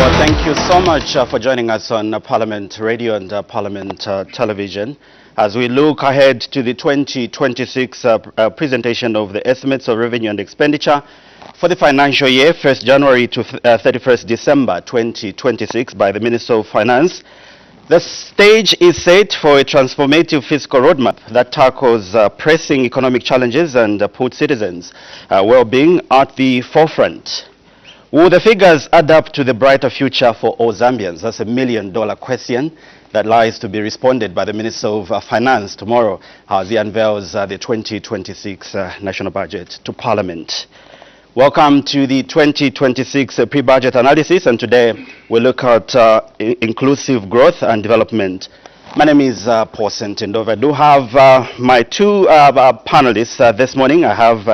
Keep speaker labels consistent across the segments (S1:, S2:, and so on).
S1: Well, thank you so much for joining us on Parliament Radio and Parliament Television as we look ahead to the 2026 presentation of the estimates of revenue and expenditure for the financial year, 1st January to 31st December 2026 by the Minister of Finance. The stage is set for a transformative fiscal roadmap that tackles pressing economic challenges and puts citizens' well-being at the forefront. Will the figures add up to the brighter future for all Zambians? That's $1 million question that lies to be responded by the Minister of Finance tomorrow as he unveils the 2026 national budget to Parliament. Welcome to the 2026 pre-budget analysis, and today we look at inclusive growth and development. My name is Paul Sentendova. I do have my two panelists this morning. I have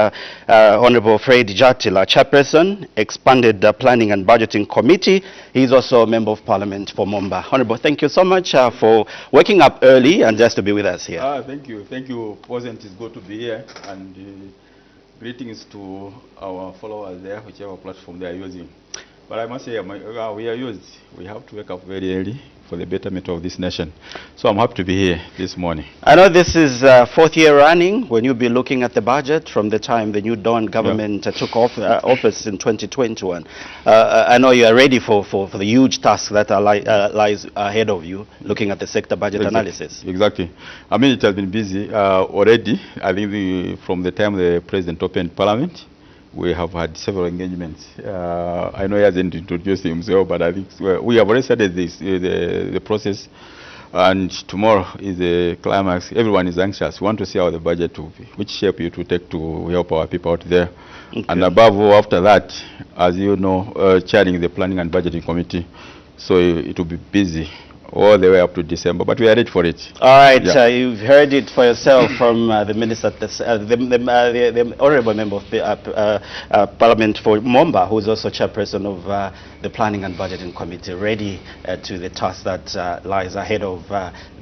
S1: Honorable Fred Jatila, Chairperson, Expanded Planning and Budgeting Committee. He's also a Member of Parliament for Momba. Honorable, thank you so much for waking up early and just to be with us here.
S2: Thank you. Thank you, President. It's good to be here. And greetings to our followers there, whichever platform they are using. But I must say, we have to wake up very early for the betterment of this nation. So I'm happy to be here this morning.
S1: I know this is fourth year running when you'll be looking at the budget from the time the new Dawn government took office in 2021. I know you are ready for the huge task that lies ahead of you, looking at the sector budget analysis.
S2: Exactly. I mean, it has been busy already. I think from the time the President opened Parliament, we have had several engagements. I know he hasn't introduced himself, but I think we have already started the process, and tomorrow is the climax. Everyone is anxious. We want to see how the budget will be, which shape it will take to help our people out there. Okay. And above all, after that, as you know, chairing the Planning and Budgeting Committee, so it will be busy all the way up to December, but we are ready for it.
S1: All right, yeah. You've heard it for yourself from the Minister, the Honourable Member of Parliament for Momba, who is also Chairperson of the Planning and Budgeting Committee, ready to the task that lies ahead of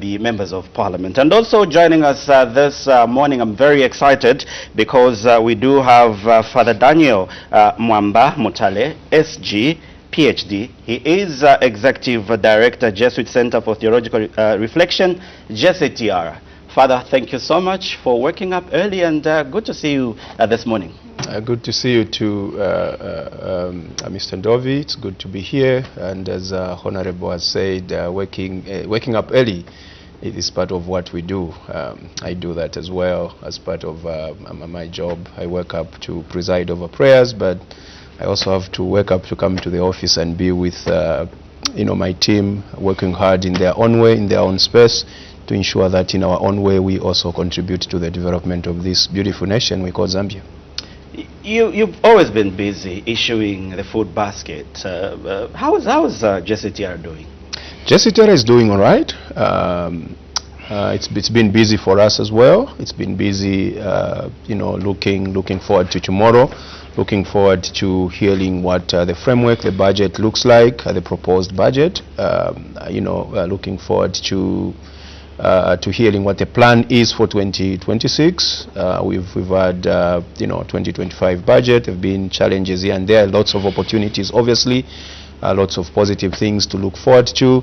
S1: the Members of Parliament. And also joining us this morning, I'm very excited because we do have Father Daniel Mwamba Mutale, SG, PhD. He is Executive Director, Jesuit Center for Theological Reflection, JCTR. Father, thank you so much for waking up early, and good to see you this morning.
S3: Good to see you too, Mr. Ndovi. It's good to be here, and as Honorable has said, waking up early is part of what we do. I do that as well as part of my job. I wake up to preside over prayers, but I also have to wake up to come to the office and be with my team, working hard in their own way, in their own space, to ensure that in our own way we also contribute to the development of this beautiful nation we call Zambia.
S1: You've always been busy issuing the food basket. How is JCTR doing?
S3: JCTR is doing all right. It's been busy for us as well. It's been busy, looking forward to tomorrow. Looking forward to hearing what the framework, the budget looks like, the proposed budget. Looking forward to hearing what the plan is for 2026. We've had 2025 budget. There've been challenges here and there, lots of opportunities, obviously, lots of positive things to look forward to.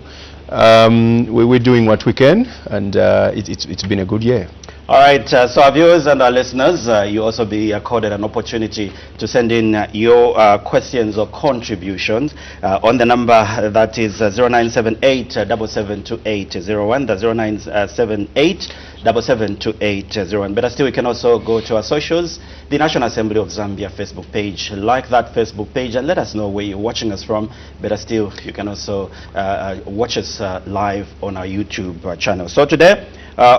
S3: We're doing what we can, and it's been a good year.
S1: All right, so our viewers and our listeners, you also be accorded an opportunity to send in your questions or contributions on the number that is 0978 772801. That's 0978 772801. Better still, you can also go to our socials, the National Assembly of Zambia Facebook page. Like that Facebook page and let us know where you're watching us from. Better still, you can also watch us live on our YouTube channel. So today,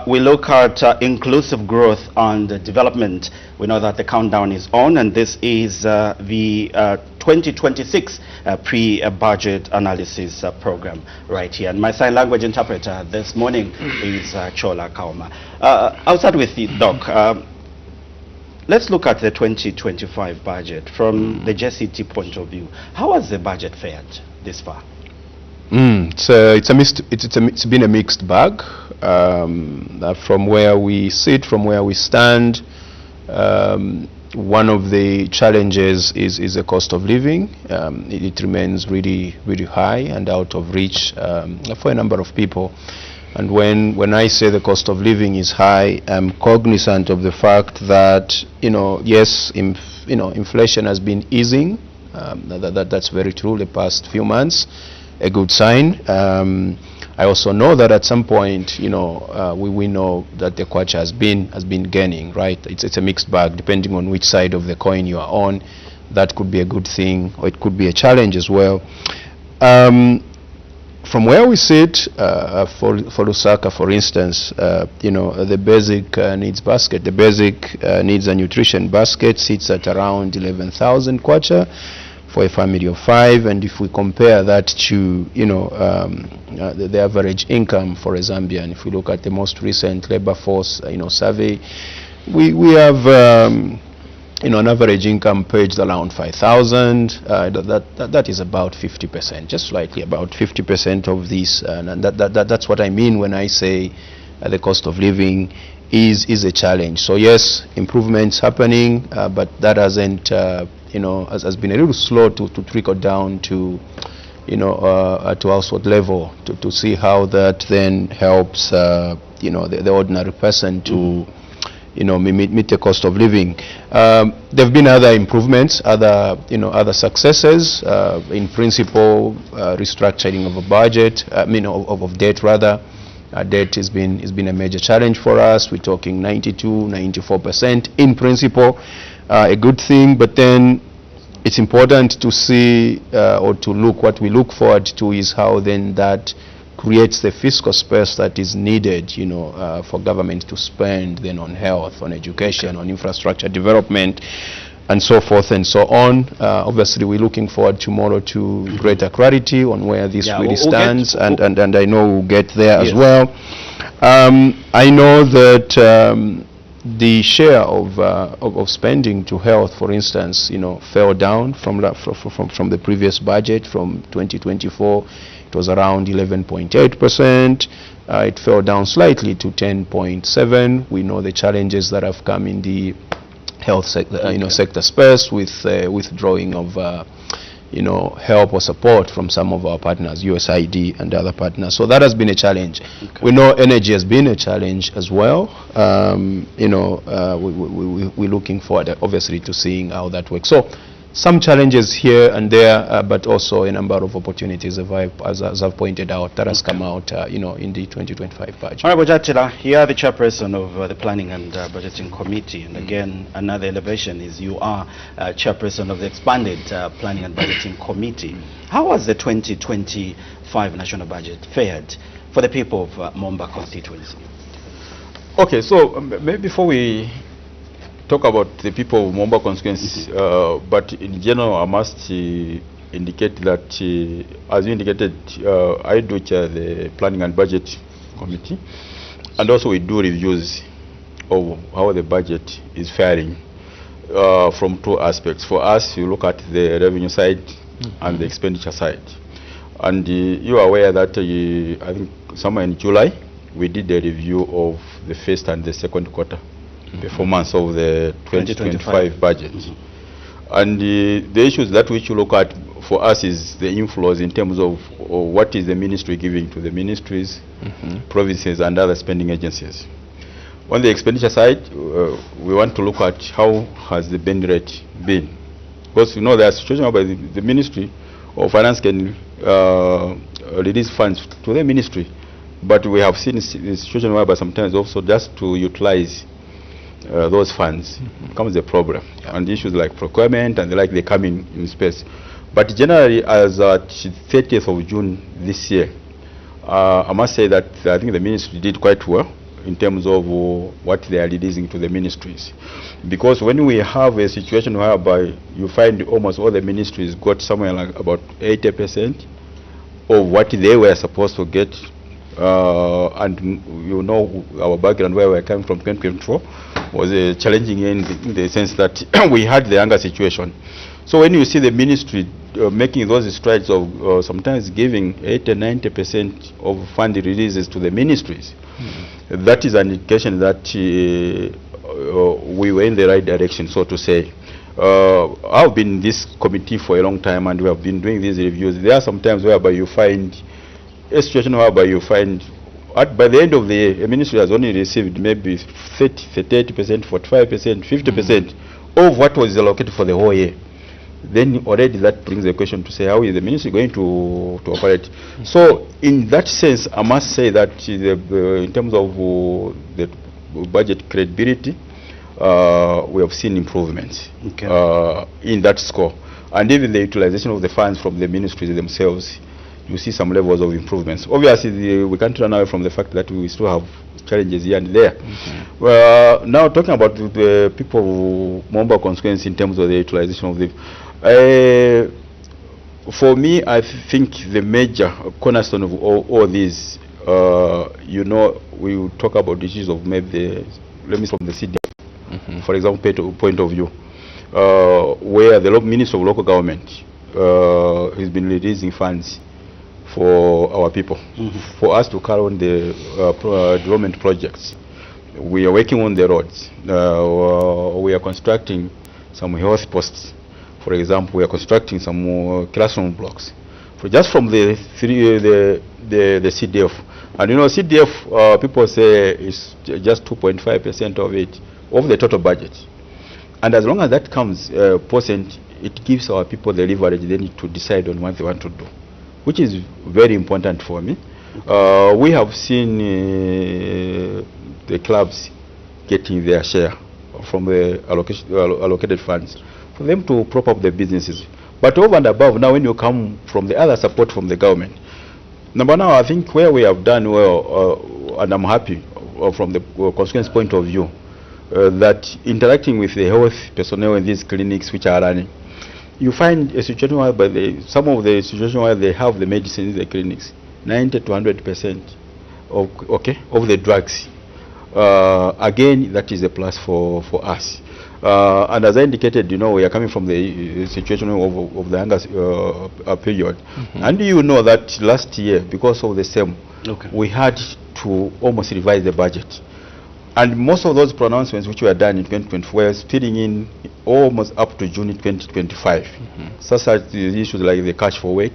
S1: we look at inclusive growth and development. We know that the countdown is on, and this is the 2026 pre-budget analysis program right here. And my sign language interpreter this morning is Chola Kauma. I'll start with the Doc. Let's look at the 2025 budget from the JCT point of view. How has the budget fared this far?
S3: It's been a mixed bag. From where we sit, from where we stand, one of the challenges is the cost of living. It remains really high and out of reach for a number of people. And when I say the cost of living is high, I'm cognizant of the fact that, yes, inflation has been easing. That's very true the past few months, a good sign. I also know that at some point, we know that the kwacha has been gaining, right? It's a mixed bag depending on which side of the coin you are on. That could be a good thing, or it could be a challenge as well. From where we sit, for Lusaka, for instance, the basic needs basket, the basic needs and nutrition basket sits at around 11,000 kwacha for a family of 5, and if we compare that to the average income for a Zambian, if we look at the most recent labor force survey, we have an average income paged around 5,000. That is about 50%, just slightly about 50% of this, and that's what I mean when I say the cost of living is a challenge. So yes, improvements happening, but that hasn't has been a little slow to trickle down to to household level to see how that then helps the ordinary person to meet the cost of living. There have been other improvements, other successes. In principle, restructuring of a budget, of debt rather. Debt has been a major challenge for us. We're talking 92–94% in principle, a good thing. But then it's important to see or to look. What we look forward to is how then that creates the fiscal space that is needed, for government to spend then on health, on education, on infrastructure development, and so forth and so on. Obviously, we're looking forward tomorrow to greater clarity on where this really stands, and I know we'll get there as well. I know that the share of spending to health, for instance, fell down from the previous budget from 2024. It was around 11.8%. It fell down slightly to 10.7%. We know the challenges that have come in the health sector space with withdrawing of help or support from some of our partners, USAID and other partners. So that has been a challenge. Okay. We know energy has been a challenge as well. We're looking forward, obviously, to seeing how that works. So some challenges here and there, but also a number of opportunities, as I've pointed out, that has come out, in the 2025 budget.
S1: Honorable Jatila, you are the chairperson of the Planning and Budgeting Committee, and again, another elevation is you are chairperson of the expanded Planning and Budgeting Committee. How has the 2025 national budget fared for the people of Momba constituency? Okay, so maybe before we talk about the people of Momba constituency, but in general, I must indicate that, as you indicated, I do chair the Planning and Budget Committee, and also we do reviews of how the budget is faring from two aspects. For us, you look at the revenue side and the expenditure side. And you are aware that I think somewhere in July, we did a review of the first and the second quarter performance of the 2025 budget. And the issues that we should look at for us is the inflows in terms of what is the ministry giving to the ministries, provinces and other spending agencies. On the expenditure side, we want to look at how has the burn rate been. Because there are situations where the Ministry of Finance can release funds to the ministry, but we have seen a situation whereby sometimes also just to utilize those funds becomes a problem, and issues like procurement and the like, they come in space. But generally, as at 30th of June this year, I must say that I think the ministry did quite well in terms of what they are releasing to the ministries. Because when we have a situation whereby you find almost all the ministries got somewhere like about 80% of what they were supposed to get, and our background where we're coming from 2024 was challenging in the sense that we had the younger situation. So when you see the ministry making those strides of sometimes giving 80–90% of fund releases to the ministries, that is an indication that
S2: we were in the right direction, so to say. I've been in this committee for a long time, and we have been doing these reviews. There are some times whereby you find a situation whereby you find by the end of the year, a ministry has only received maybe 30%, 45%, 50% of what was allocated for the whole year. Then already that brings the question to say, how is the ministry going to operate? So in that sense, I must say that in terms of the budget credibility, we have seen improvements in that score. And even the utilization of the funds from the ministries themselves, you see some levels of improvements. Obviously, we can't run away from the fact that we still have challenges here and there. Now, talking about the people, Momba constituency in terms of the utilization of the... for me, I think the major cornerstone of all these, you know, we will talk about the issues of maybe let me from the CDF, for example, point of view, where the Minister of Local Government has been releasing funds for our people, for us to carry on the development projects. We are working on the roads. We are constructing some health posts. For example, we are constructing some more classroom blocks. Just from the CDF. And you know, CDF, people say is just 2.5% of it, of the total budget. And as long as that comes percent, it gives our people the leverage they need to decide on what they want to do, which is very important for me. We have seen the clubs getting their share from the allocated funds for them to prop up their businesses. But over and above, now when you come from the other support from the government, number now, I think where we have done well, and I'm happy from the constituency point of view, that interacting with the health personnel in these clinics which are running, you find a situation where some of the situations where they have the medicine in the clinics, 90 to 100% of the drugs. Again, that is a plus for us. And as I indicated, you know, we are coming from the situation of the hunger period. And you know that last year, because of the same, we had to almost revise the budget. And most of those pronouncements which were done in 2024 were spilling in almost up to June 2025. Such as the issues like the cash for work,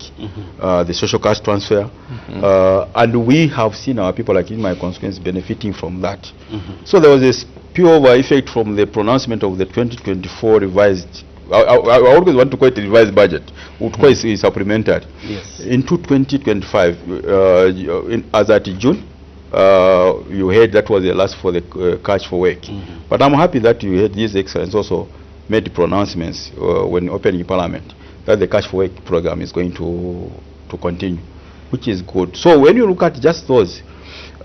S2: the social cash transfer, and we have seen our people, like in my constituency, benefiting from that. So there was a spillover effect from the pronouncement of the 2024 revised. I always want to call it a revised budget, which is supplementary. Into 2025, as at June. You heard that was the last for the cash for work. But I'm happy that you heard His Excellency also made pronouncements when opening Parliament that the cash for work program is going to continue, which is good. So when you look at just those,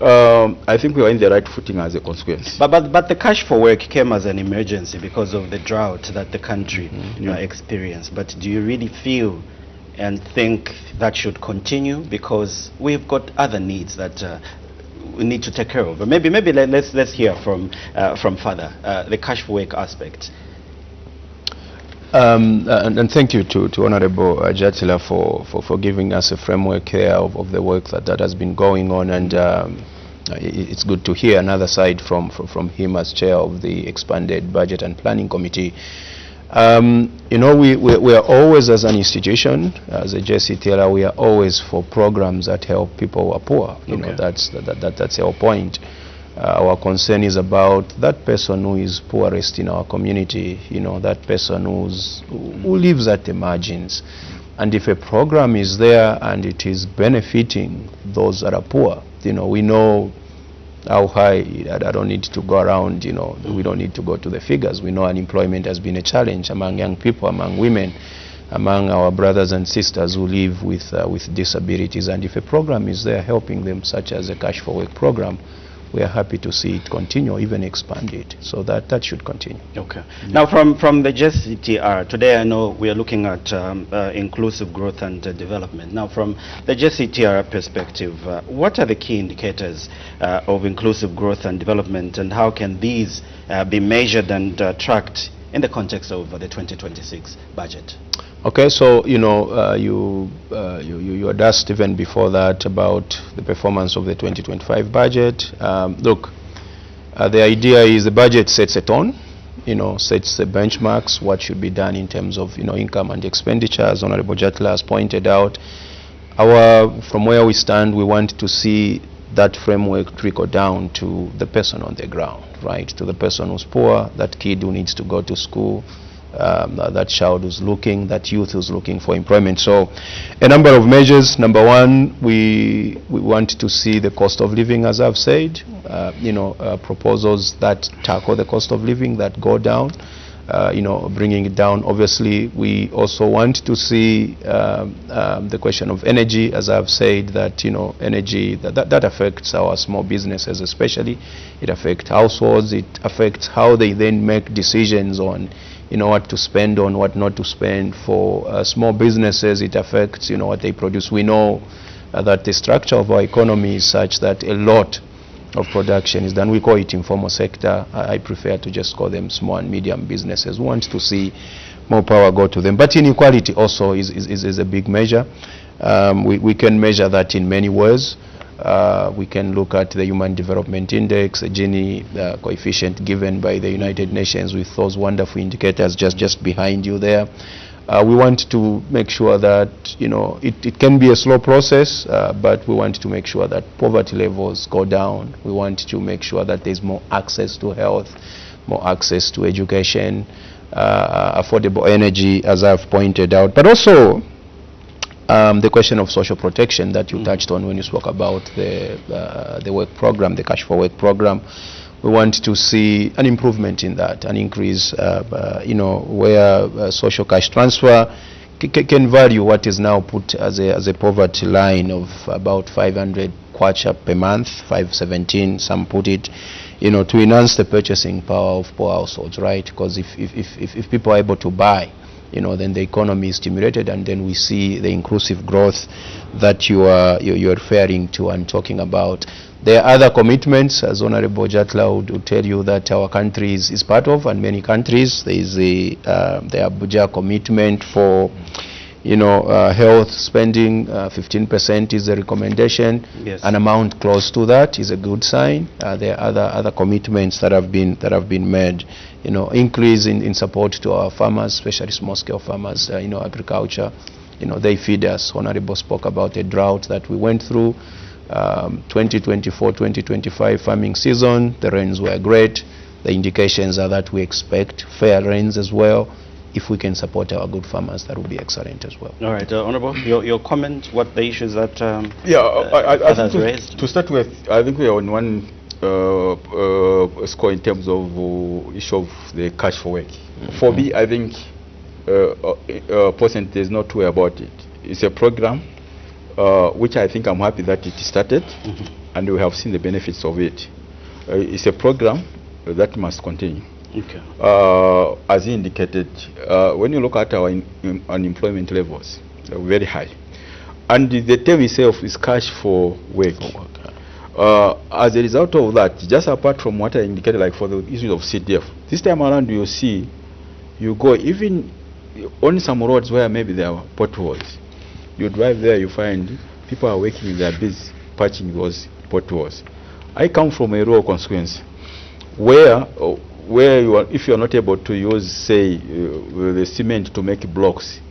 S2: I think we are in the right footing as a consequence.
S1: But the cash for work came as an emergency because of the drought that the country experienced. But do you really feel and think that should continue? Because we've got other needs that we need to take care of. But maybe let's hear from Father, the cash for work aspect.
S3: And thank you to Honorable Jatila for giving us a framework here of the work that has been going on, and it's good to hear another side from him as chair of the expanded budget and planning committee. You know, we are always, as an institution, as a JCTLR, we are always for programs that help people who are poor. You know, that's our point. Our concern is about that person who is poorest in our community, you know, that person who lives at the margins. And if a program is there and it is benefiting those that are poor, you know, we know how high. I don't need to go around, you know, we don't need to go to the figures. We know unemployment has been a challenge among young people, among women, among our brothers and sisters who live with disabilities. And if a program is there helping them, such as a cash for work program, we are happy to see it continue or even expand it. So that should continue.
S1: Now from the JCTR, today I know we are looking at inclusive growth and development. Now from the JCTR perspective, what are the key indicators of inclusive growth and development, and how can these be measured and tracked in the context of the 2026 budget?
S3: Okay, so you know, you had asked even before that about the performance of the 2025 budget. Look, The idea is the budget sets a tone, sets the benchmarks, what should be done in terms of, income and expenditure. As Honorable Jatla has pointed out, from where we stand, we want to see that framework trickle down to the person on the ground, right? To the person who's poor, that kid who needs to go to school, that child who's looking, that youth who's looking for employment. So a number of measures. Number one, we want to see the cost of living, as I've said, proposals that tackle the cost of living, that go down, bringing it down. Obviously, we also want to see the question of energy, as I've said, that, energy, that affects our small businesses especially. It affects households. It affects how they then make decisions on, what to spend on, what not to spend. For small businesses, it affects, what they produce. We know that the structure of our economy is such that a lot of production is done. We call it informal sector. I prefer to just call them small and medium businesses. We want to see more power go to them. But inequality also is a big measure. We can measure that in many ways. We can look at the Human Development Index, the Gini coefficient given by the United Nations with those wonderful indicators just behind you there. We want to make sure that, it can be a slow process, but we want to make sure that poverty levels go down. We want to make sure that there's more access to health, more access to education, affordable energy, as I've pointed out. But also, the question of social protection that you touched on when you spoke about the work program, the Cash for Work program. We want to see an improvement in that, an increase, where social cash transfer can value what is now put as a poverty line of about 500 kwacha per month, 517, some put it, to enhance the purchasing power of poor households, right? Because if people are able to buy, then the economy is stimulated, and then we see the inclusive growth that you're referring to and talking about. There are other commitments, as Honorable Jatla would tell you, that our country is part of, and many countries. There is the Abuja commitment for, health spending. 15% is the recommendation. Yes. An amount close to that is a good sign. There are other commitments that have been made. Increase in support to our farmers, especially small-scale farmers. Agriculture. They feed us. Honorable spoke about a drought that we went through. 2024-2025 farming season, the rains were great. The indications are that we expect fair rains as well. If we can support our good farmers, that would be excellent as well.
S1: All right, Honorable, your comment, what the issues that
S2: others
S1: raised?
S2: To start with, I think we are on one score in terms of issue of the cash for work. For me, I think percent is not way about it. It's a program which I think I'm happy that it started, and we have seen the benefits of it. It's a program that must continue.
S1: Okay.
S2: As indicated, when you look at our unemployment levels, they're very high. And the term itself is cash for work. As a result of that, just apart from what I indicated, like for the issue of CDF, this time around you see, you go even on some roads where maybe there are potholes. You drive there, you find people are working in their busy patching those potholes. I come from a rural constituency where you are, if you are not able to use, say, the cement to make blocks,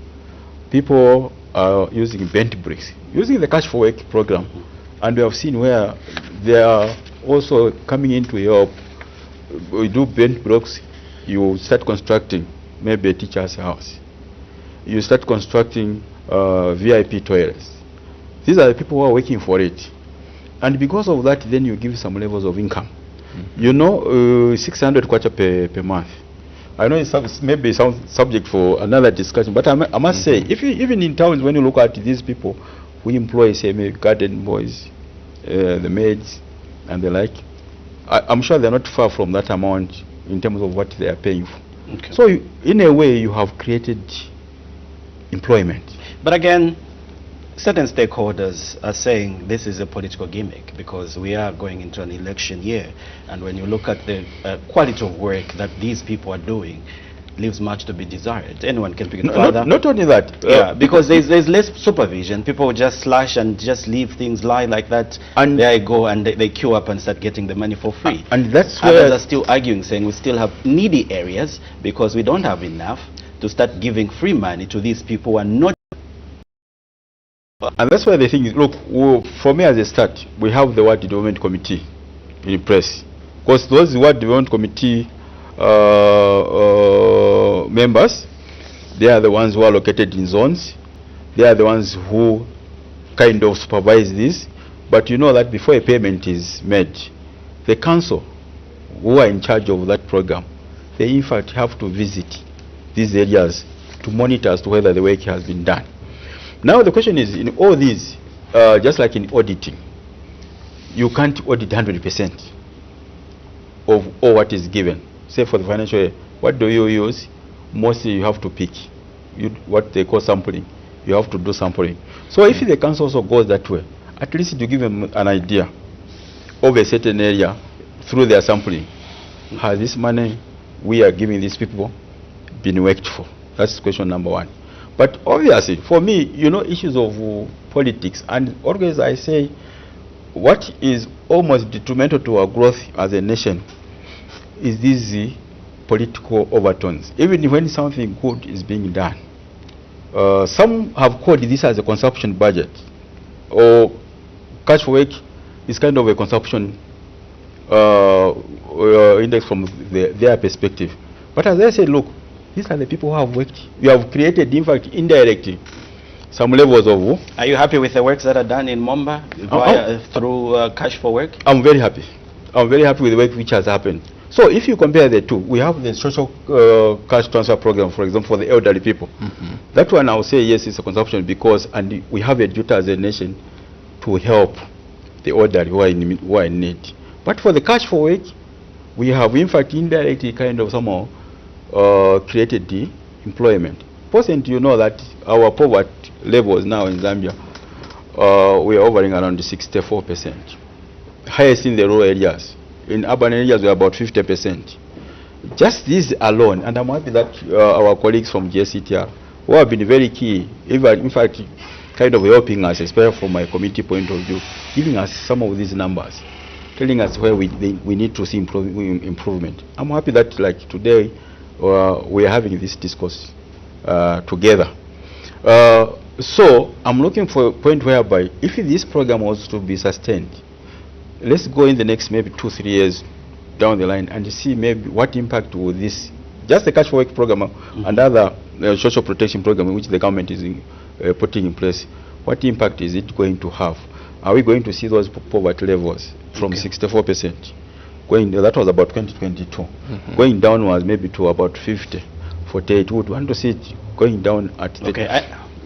S2: people are using bent bricks, using the Cash for Work program. And we have seen where they are also coming in to help. We do bent blocks, you start constructing maybe a teacher's house. You start constructing VIP toilets. These are the people who are working for it. And because of that, then you give some levels of income. 600 kwacha per month. I know it's maybe some subject for another discussion, but I must say, if you, even in towns, when you look at these people who employ, say, maybe garden boys, the maids, and the like, I'm sure they're not far from that amount in terms of what they are paying for. Okay. So, in a way, you have created employment.
S1: But again, certain stakeholders are saying this is a political gimmick because we are going into an election year, and when you look at the quality of work that these people are doing, leaves much to be desired. Anyone can pick it
S2: No,
S1: further.
S2: not only that.
S1: Yeah, because there's less supervision. People just slash and just leave things lie like that.
S2: And
S1: there you go, and they queue up and start getting the money for free.
S2: And that's
S1: others
S2: where
S1: are still arguing, saying we still have needy areas because we don't have enough to start giving free money to these people who are not.
S2: And that's why the thing is, look, for me as a start, we have the Ward Development Committee in place. Because those Ward Development Committee members, they are the ones who are located in zones. They are the ones who kind of supervise this. But you know that before a payment is made, the council who are in charge of that program, they in fact have to visit these areas to monitor as to whether the work has been done. Now the question is, in all these, just like in auditing, you can't audit 100% of all what is given. Say for the financial year, what do you use? Mostly you have to pick what they call sampling. You have to do sampling. So if the council also goes that way, at least to give them an idea of a certain area through their sampling, has this money we are giving these people been worked for? That's question number one. But obviously, for me, you know, issues of politics, and always I say, what is almost detrimental to our growth as a nation is these political overtones. Even when something good is being done, some have called this as a consumption budget, or cash for work is kind of a consumption index from their perspective. But as I said, look, these are the people who have worked. We have created, in fact, indirectly, some levels of.
S1: Are you happy with the works that are done in Momba through cash for work?
S2: I'm very happy. I'm very happy with the work which has happened. So if you compare the two, we have the social cash transfer program, for example, for the elderly people. That one I will say yes, it's a consumption because, and we have a duty as a nation to help the elderly who are in need. But for the cash for work, we have in fact indirectly kind of somehow created the employment. Percent, you know that our poverty levels now in Zambia, we are hovering around 64%. Highest in the rural areas. In urban areas, we are about 50%. Just this alone, and I'm happy that our colleagues from GSCTR, who have been very key, even in fact, kind of helping us, especially from my committee point of view, giving us some of these numbers, telling us where we need to see improvement. I'm happy that, like today, we are having this discourse together. So I'm looking for a point whereby if this program was to be sustained, let's go in the next maybe 2-3 years down the line and see maybe what impact will this, just the cash for work program and other social protection program which the government is putting in place, what impact is it going to have? Are we going to see those poverty levels from 64% going, that was about 2022, going downwards maybe to about 50, 48? We would want to see it going down at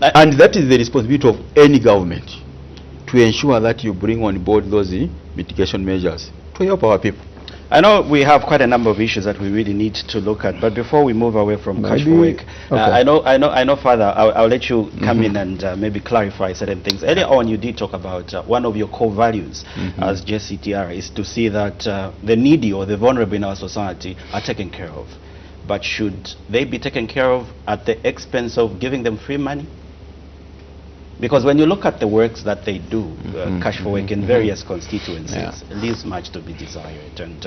S2: and that is the responsibility of any government, to ensure that you bring on board those mitigation measures to help our people.
S1: I know we have quite a number of issues that we really need to look at, but before we move away from cash for work, I know, Father, I'll let you come in and maybe clarify certain things. Earlier on, you did talk about one of your core values as JCTR is to see that the needy or the vulnerable in our society are taken care of. But should they be taken care of at the expense of giving them free money? Because when you look at the works that they do, cash for work in various constituencies, it leaves much to be desired. And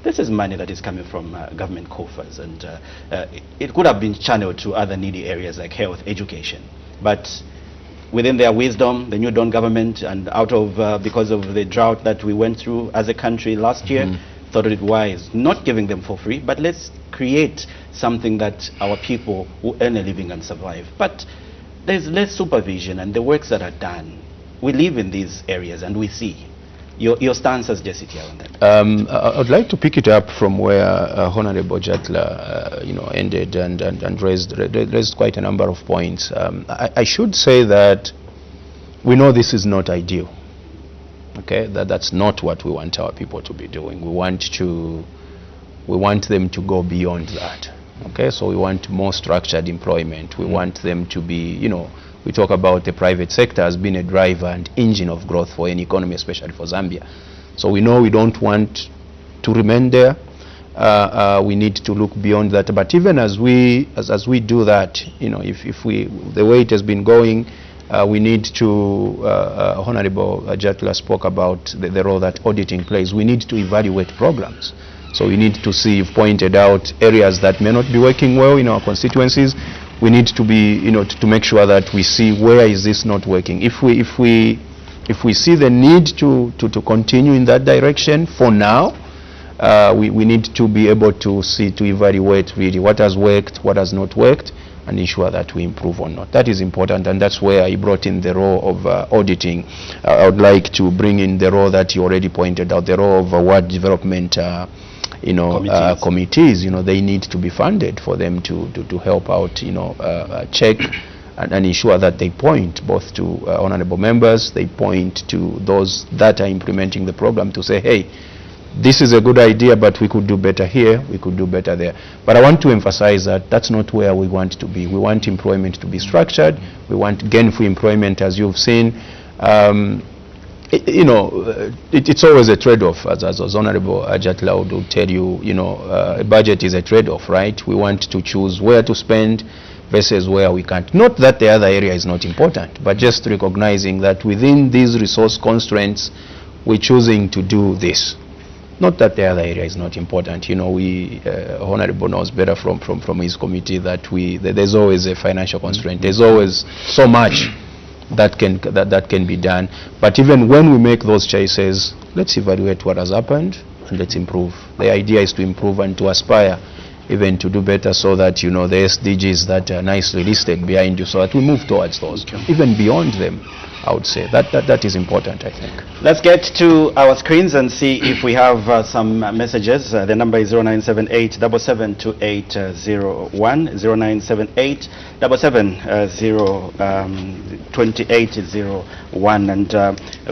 S1: this is money that is coming from government coffers, and it could have been channeled to other needy areas like health, education. But within their wisdom, the New Dawn government, and out of because of the drought that we went through as a country last year, thought it wise not giving them for free, but let's create something that our people will earn a living and survive. But there's less supervision, and the works that are done, we live in these areas and we see. Your stance as JCTR on that?
S3: I'd like to pick it up from where Honorable Jatla ended and raised quite a number of points. I should say that we know this is not ideal. Okay, that's not what we want our people to be doing. We want them to go beyond that. Okay, so we want more structured employment. We want them to be, we talk about the private sector as being a driver and engine of growth for any economy, especially for Zambia. So we know we don't want to remain there. we need to look beyond that. But even as we do that, you know, if we, the way it has been going, we need to, Honorable Jatla spoke about the role that auditing plays. We need to evaluate programs. So we need to see, you've pointed out areas that may not be working well in our constituencies. We need to be, you know, to make sure that we see where is this not working. If we see the need to continue in that direction for now, we need to be able to evaluate really what has worked, what has not worked, and ensure that we improve or not. That is important, and that's where I brought in the role of auditing. I would like to bring in the role that you already pointed out, the role of ward development committees. You know, they need to be funded for them to help out, you know, check and ensure that they point both to honorable members, they point to those that are implementing the program to say, hey, this is a good idea, but we could do better here, we could do better there. But I want to emphasize that that's not where we want to be. We want employment to be structured. We want gainful employment, as you've seen. You know, it's always a trade-off, as Honorable Jatla would tell you. You know, a budget is a trade-off, right? We want to choose where to spend versus where we can't. Not that the other area is not important, but just recognizing that within these resource constraints, we're choosing to do this. Not that the other area is not important. You know, we, Honorable knows better from his committee that there's always a financial constraint. There's always so much that can be done. But even when we make those choices, let's evaluate what has happened and let's improve. The idea is to improve and to aspire even to do better, so that, you know, the SDGs that are nicely listed behind you, so that we move towards those, even beyond them. I would say that is important, I think.
S1: Let's get to our screens and see if we have some messages. The number is 0978 772801, 0978 2801, and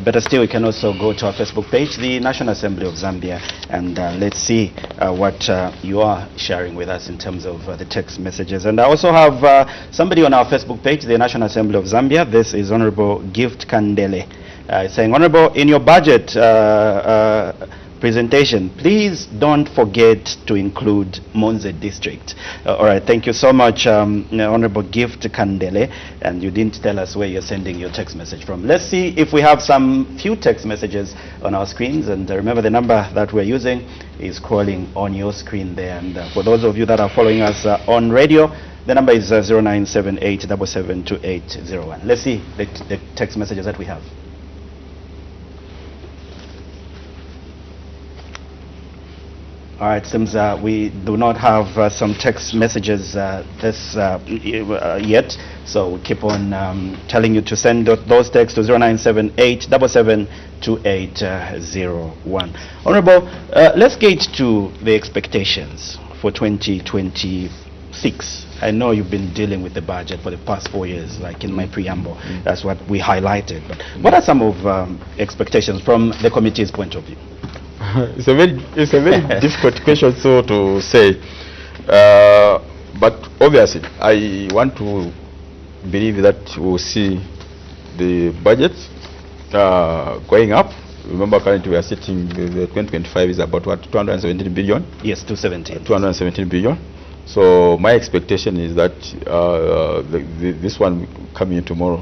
S1: better still, you can also go to our Facebook page, the National Assembly of Zambia, and let's see what you are sharing with us in terms of the text messages. And I also have somebody on our Facebook page, the National Assembly of Zambia. This is Honorable Gift Kandele, saying, Honorable, in your budget presentation, please don't forget to include Monze district. All right, thank you so much, Honorable Gift Kandele, and you didn't tell us where you're sending your text message from. Let's see if we have some few text messages on our screens, and remember the number that we're using is calling on your screen there, and for those of you that are following us on radio, the number is 0978 772801. Let's see the text messages that we have. All right, seems we do not have some text messages yet, so we'll keep on telling you to send those texts to 0978 772801. Honorable, let's get to the expectations for 2026. I know you've been dealing with the budget for the past 4 years, like in my preamble. That's what we highlighted. But what are some of expectations from the committee's point of view?
S2: It's a very difficult question so to say, but obviously I want to believe that we'll see the budget going up. Remember, currently we are sitting, the 2025 is about what, 217 billion?
S1: Yes, 217.
S2: 217 billion. So my expectation is that this one coming in tomorrow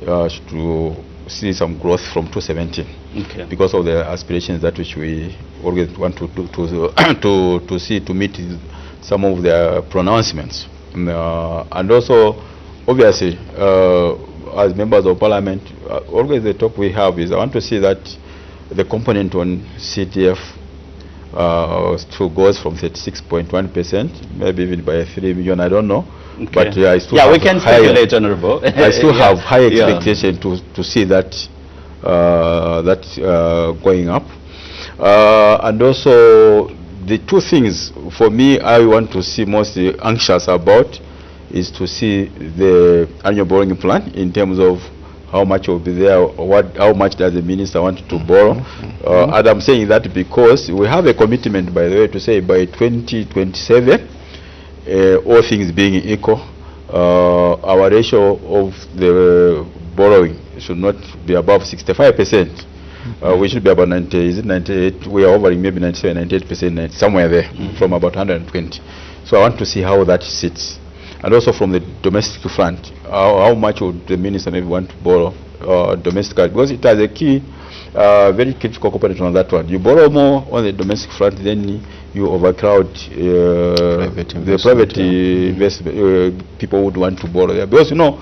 S2: to see some growth from 217, okay, because of the aspirations that which we always want to see, to meet some of their pronouncements, and also obviously as members of parliament, always the talk we have is I want to see that the component on CTF goes from 36.1%, maybe even by 3 million, I don't know. Okay. But I still have,
S1: we can speculate, Honorable.
S2: I still have high expectation to see that going up. And also the two things for me I want to see mostly anxious about is to see the annual borrowing plan in terms of how much will be there, how much does the minister want to borrow. And I'm saying that because we have a commitment, by the way, to say by 2027, all things being equal, our ratio of the borrowing should not be above 65%. We should be about 90, is it 98? We are hovering maybe 97, 98%, somewhere there, from about 120. So I want to see how that sits. And also from the domestic front, how much would the minister maybe want to borrow domestically? Because it has a key, very critical component on that one. You borrow more on the domestic front, then you overcrowd the private people would want to borrow there. Because, you know,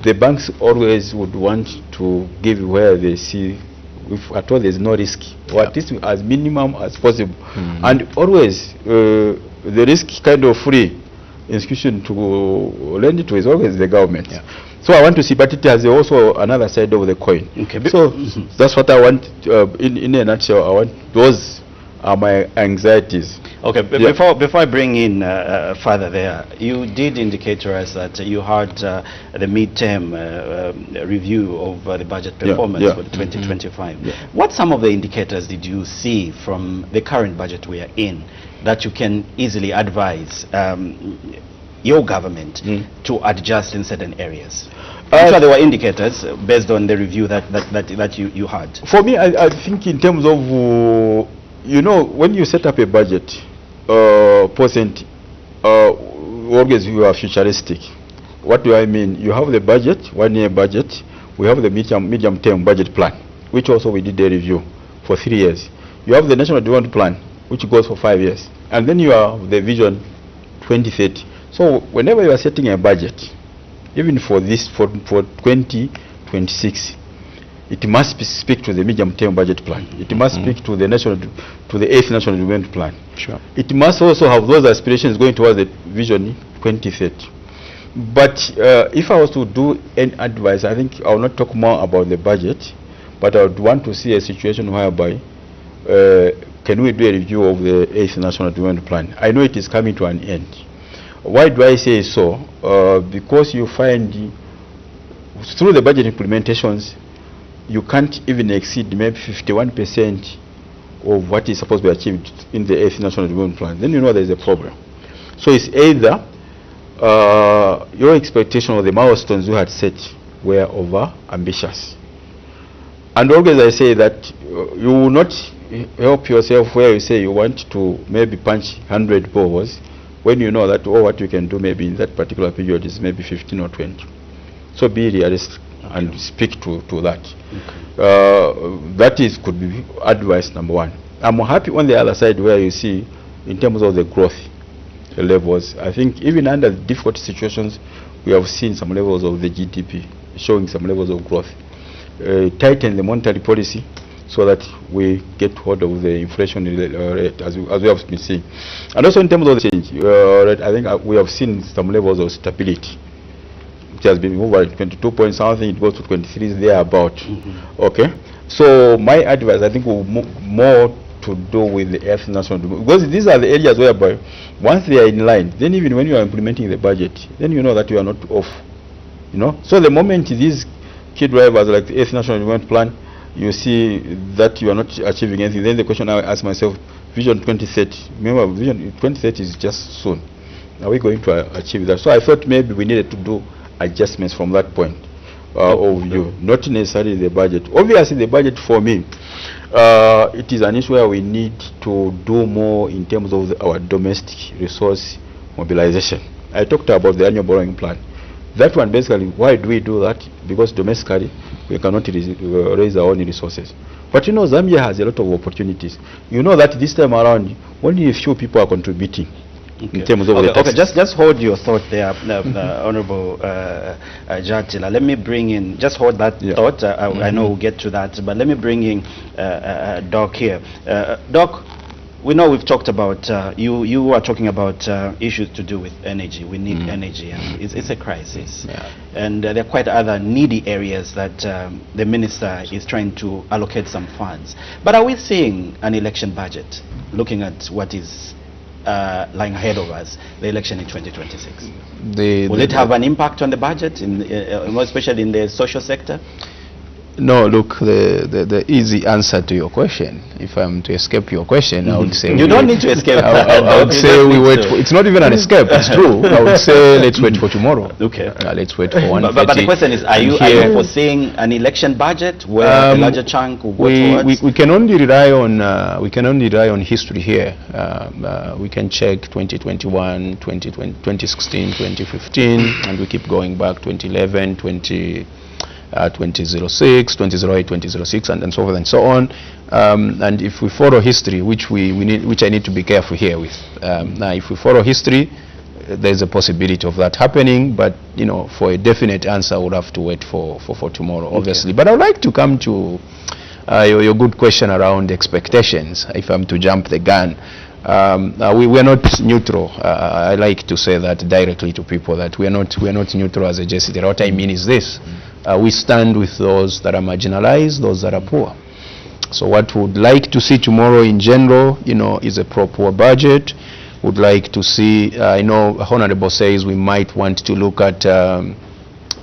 S2: the banks always would want to give where they see, if at all there's no risk, or at least as minimum as possible. And always, the risk kind of free institution to lend it to is always the government. So I want to see, but it has also another side of the coin. Okay. So that's what I want, in a nutshell. I want, those are my anxieties. Okay,
S1: before I bring in further there, you did indicate to us that you had the mid-term review of the budget performance for 2025. What some of the indicators did you see from the current budget we are in that you can easily advise your government to adjust in certain areas? So there were indicators based on the review that you had.
S2: For me, I think in terms of, you know, when you set up a budget, always you are futuristic. What do I mean? You have the budget, 1 year budget. We have the medium term budget plan, which also we did a review for 3 years. You have the national development plan, which goes for 5 years. And then you have the vision 2030. So whenever you are setting a budget, even for this, for 2026, it must speak to the medium-term budget plan. It must speak to the to the 8th national development plan. Sure. It must also have those aspirations going towards the vision 2030. But if I was to do any advice, I think I will not talk more about the budget, but I would want to see a situation whereby can we do a review of the 8th national development plan? I know it is coming to an end. Why do I say so? Because you find through the budget implementations, you can't even exceed maybe 51% of what is supposed to be achieved in the 8th national development plan. Then you know there is a problem. So it's either your expectation of the milestones you had set were over ambitious. And always I say that you will not help yourself where you say you want to maybe punch 100 balls when you know that what you can do maybe in that particular period is maybe 15 or 20. So be realistic and speak to that. That could be advice number one. I'm happy on the other side where you see in terms of the growth levels. I think even under difficult situations, we have seen some levels of the GDP showing some levels of growth. Tighten the monetary policy so that we get hold of the inflation rate as we have been seeing. And also in terms of the change, I think we have seen some levels of stability. It has been over 22 point something, it goes to 23 thereabout. Okay, so my advice I think will more to do with the 8th national development, because these are the areas whereby once they are in line, then even when you are implementing the budget, then you know that you are not off. You know, so the moment these key drivers like the 8th national development plan, you see that you are not achieving anything, then the question I ask myself, vision 2030, remember vision 2030 is just soon. Are we going to achieve that? So I thought maybe we needed to do adjustments from that point of view, not necessarily the budget. Obviously the budget for me, it is an issue where we need to do more in terms of our domestic resource mobilization. I talked about the annual borrowing plan. That one basically, why do we do that? Because domestically we cannot raise our own resources. But you know, Zambia has a lot of opportunities. You know that this time around, only a few people are contributing. In terms of the taxes.
S1: Just hold your thought there, Honorable Jatila. Let me bring in, just hold that thought. I know we'll get to that, but let me bring in Doc here. Doc, we know we've talked about, you are talking about issues to do with energy. We need energy, and it's a crisis. And there are quite other needy areas that the minister is trying to allocate some funds. But are we seeing an election budget, looking at what is lying ahead of us, the election in 2026? Will it have an impact on the budget, especially in the social sector?
S3: No, look, the easy answer to your question, if I'm to escape your question, I would say...
S1: You don't need to escape.
S3: I would say we wait for... It's not even an escape, it's true. I would say let's wait for tomorrow.
S1: Okay.
S3: Let's wait for 1:30.
S1: But the question is, are you foreseeing an election budget where a larger chunk will go towards?
S3: We can only rely on history here. We can check 2021, 2020, 2016, 2015, and we keep going back 2011, 2006, 2008, 2006, and so forth and so on. And if we follow history, which I need to be careful here with. Now, if we follow history, there's a possibility of that happening, but for a definite answer, we'll have to wait for tomorrow, obviously. Okay. But I'd like to come to your good question around expectations, if I'm to jump the gun. We are not neutral. I like to say that directly to people, that we are not neutral as a JCT. What I mean is this: we stand with those that are marginalized, those that are poor. So what we would like to see tomorrow in general, is a pro-poor budget. Would like to see, I know Honorable says we might want to look at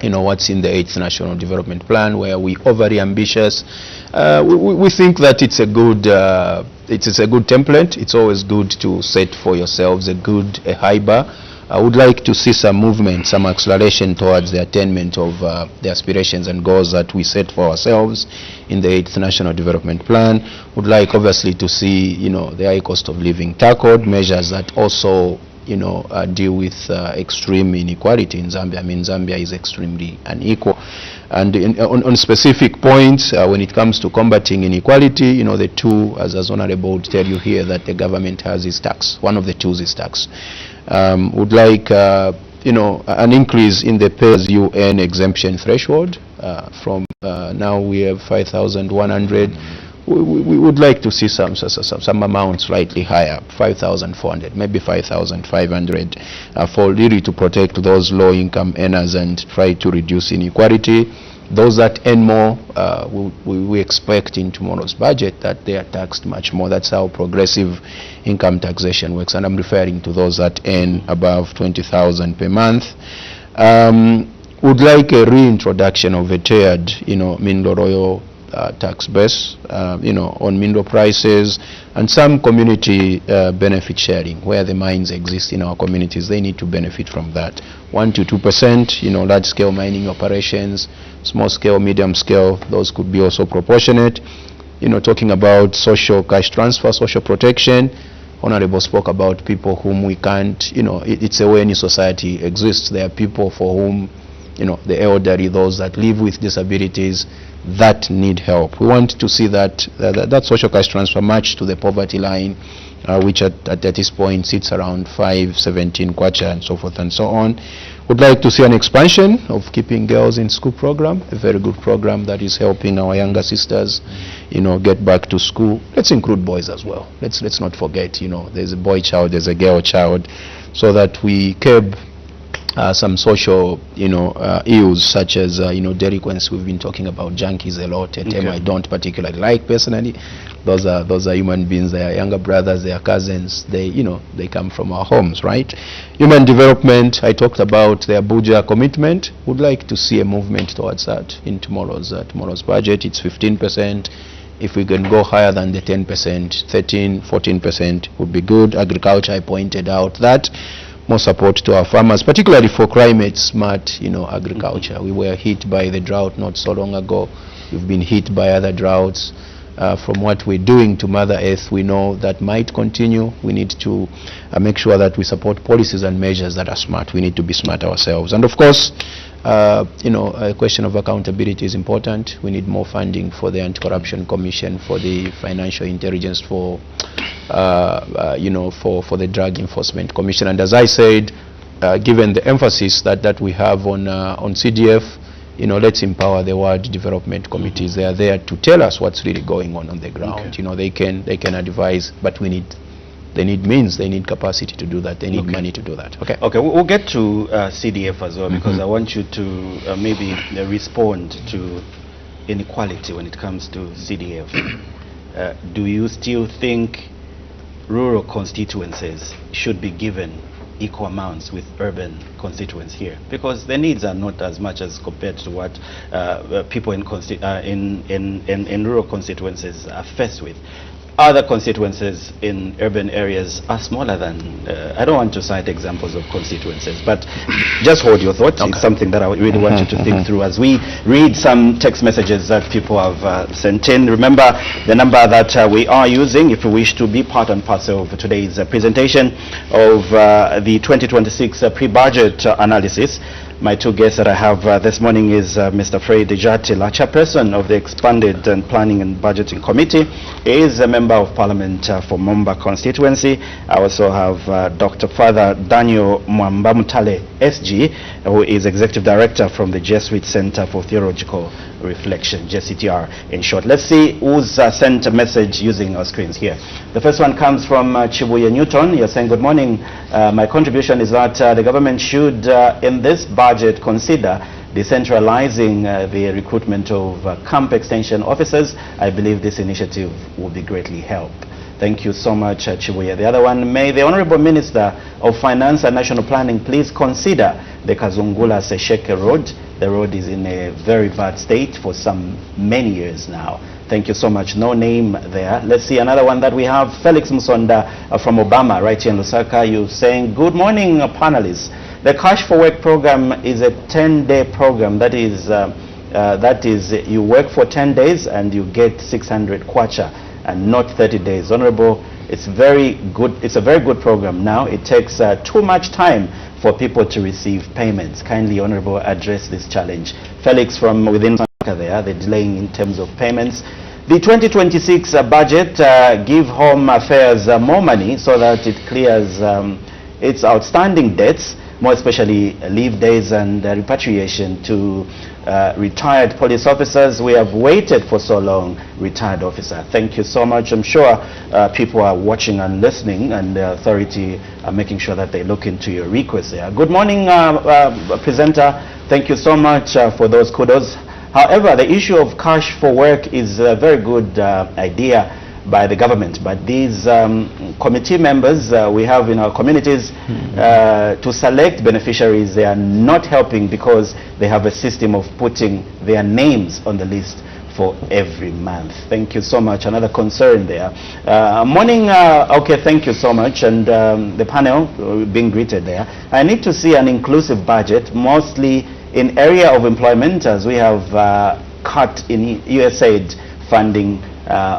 S3: what's in the 8th National Development Plan, where we overly ambitious. We think that it's a good template. It's always good to set for yourselves a high bar. I would like to see some movement, some acceleration towards the attainment of the aspirations and goals that we set for ourselves in the 8th National Development Plan. Would like obviously to see the high cost of living tackled, measures that also deal with extreme inequality in Zambia. I mean, Zambia is extremely unequal. And on specific points, when it comes to combating inequality, the two, as Honorable would tell you here, that the government has is tax. One of the tools is tax. Would like, an increase in the pay-as-you-earn exemption threshold. From now we have 5,100. We would like to see some amount slightly higher, 5,400, maybe 5,500, for really to protect those low-income earners and try to reduce inequality. Those that earn more, we expect in tomorrow's budget that they are taxed much more. That's how progressive income taxation works, and I'm referring to those that earn above 20,000 per month. Would like a reintroduction of a tiered, mineral oil tax base, on mineral prices, and some community benefit sharing. Where the mines exist in our communities, they need to benefit from that. 1 to 2%, large-scale mining operations, small-scale, medium-scale, those could be also proportionate. Talking about social cash transfer, social protection. Honorable spoke about people whom we can't, it's a way any society exists. There are people for whom, the elderly, those that live with disabilities, that need help. We want to see that social cash transfer matched to the poverty line, which at this point sits around 517 kwacha and so forth and so on. Would like to see an expansion of Keeping Girls in School program, a very good program that is helping our younger sisters, get back to school. Let's include boys as well. Let's not forget, there's a boy child, there's a girl child, so that we curb some social, ills such as, delinquency. We've been talking about junkies a lot, a term I don't particularly like personally. Those are human beings. They are younger brothers, they are cousins. They come from our homes, right? Human development, I talked about the Abuja commitment. Would like to see a movement towards that in tomorrow's budget. It's 15%. If we can go higher than the 10%, 13, 14% would be good. Agriculture, I pointed out that. More support to our farmers, particularly for climate smart, agriculture. We were hit by the drought not so long ago. We've been hit by other droughts. From what we're doing to Mother Earth, we know that might continue. We need to make sure that we support policies and measures that are smart. We need to be smart ourselves. And of course, a question of accountability is important. We need more funding for the Anti-Corruption Commission, for the Financial Intelligence, for the Drug Enforcement Commission. And as I said, given the emphasis that we have on CDF, let's empower the World Development Committees. They are there to tell us what's really going on the ground. Okay. They can advise, but they need means, they need capacity to do that, they need money to do that. Okay,
S1: we'll get to CDF as well, because I want you to maybe respond to inequality when it comes to CDF. Do you still think rural constituencies should be given equal amounts with urban constituents here? Because the needs are not as much as compared to what people in rural constituencies are faced with. Other constituencies in urban areas are smaller than, I don't want to cite examples of constituencies, but just hold your thoughts. Okay. It's something that I really want you to think through as we read some text messages that people have sent in. Remember the number that we are using if you wish to be part and parcel of today's presentation of the 2026 pre-budget analysis. My two guests that I have this morning is Mr. Fred Jatila, chairperson of the Expanded and Planning and Budgeting Committee. He is a member of Parliament for Momba constituency. I also have Dr. Father Daniel Mwambamutale, SG, who is Executive Director from the Jesuit Center for Theological Reflection, JCTR in short. Let's see who's sent a message using our screens here. The first one comes from Chibuye Newton. You're saying, good morning. My contribution is that the government should, in this budget, consider decentralizing the recruitment of camp extension officers. I believe this initiative will be greatly helped. Thank you so much, Chibuye. The other one, may the Honorable Minister of Finance and National Planning please consider the Kazungula Sesheke Road. The road is in a very bad state for many years now. Thank you so much. No name there. Let's see another one that we have. Felix Musonda from Obama, right here in Lusaka. You're saying, good morning, panelists. The Cash for Work program is a 10-day program. That is, you work for 10 days and you get 600 kwacha and not 30 days. Honorable, it's very good. It's a very good program. Now it takes too much time for people to receive payments. Kindly, Honorable, address this challenge. Felix from within there, the delaying in terms of payments. The 2026 budget give Home Affairs more money so that it clears its outstanding debts, more especially leave days and repatriation to retired police officers. We have waited for so long, retired officer. Thank you so much. I'm sure people are watching and listening, and the authority are making sure that they look into your request there. Good morning, presenter. Thank you so much for those kudos. However, the issue of cash for work is a very good idea by the government, but these committee members we have in our communities to select beneficiaries, they are not helping because they have a system of putting their names on the list for every month. Thank you so much. Another concern there. Morning, okay, thank you so much. And the panel being greeted there. I need to see an inclusive budget, mostly in area of employment, as we have cut in USAID funding.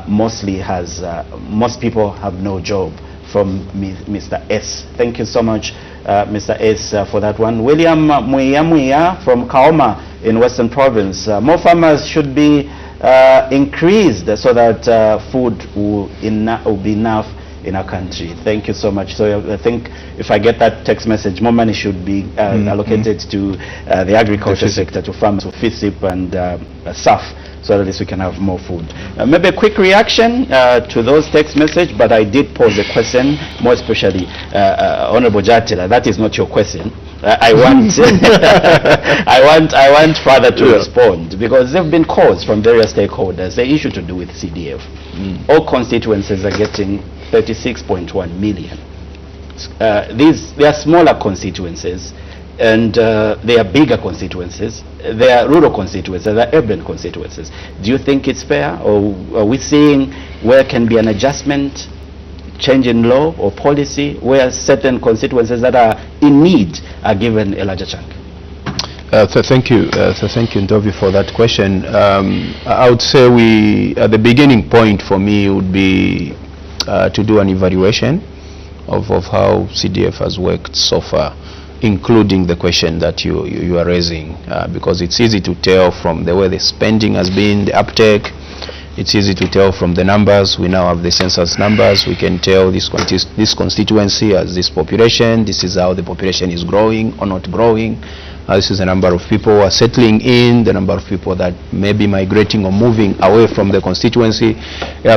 S1: Mostly has most people have no job, from Mr. S. Thank you so much, Mr. S, for that one. William Muya from Kaoma in Western Province. More farmers should be increased so that food will be enough in our country. Thank you so much. So I think if I get that text message, more money should be allocated to the agriculture sector, to farmers, to FISIP and SAF, so that at least we can have more food. Maybe a quick reaction to those text messages, but I did pose a question, more especially Honorable Jatila, that is not your question. I want I want Father to respond, because there have been calls from various stakeholders, the issue to do with CDF. All constituencies are getting 36.1 million. They are smaller constituencies, and they are bigger constituencies. They are rural constituencies, they are urban constituencies. Do you think it's fair, or are we seeing where can be an adjustment, change in law or policy, where certain constituencies that are in need are given a larger chunk?
S3: Thank you, Ndovi, for that question. I would say the beginning point for me would be to do an evaluation of how CDF has worked so far, including the question that you are raising, because it's easy to tell from the way the spending has been, the uptake. It's easy to tell from the numbers. We now have the census numbers. We can tell this constituency has this population. This is how the population is growing or not growing. This is the number of people who are settling in, the number of people that may be migrating or moving away from the constituency.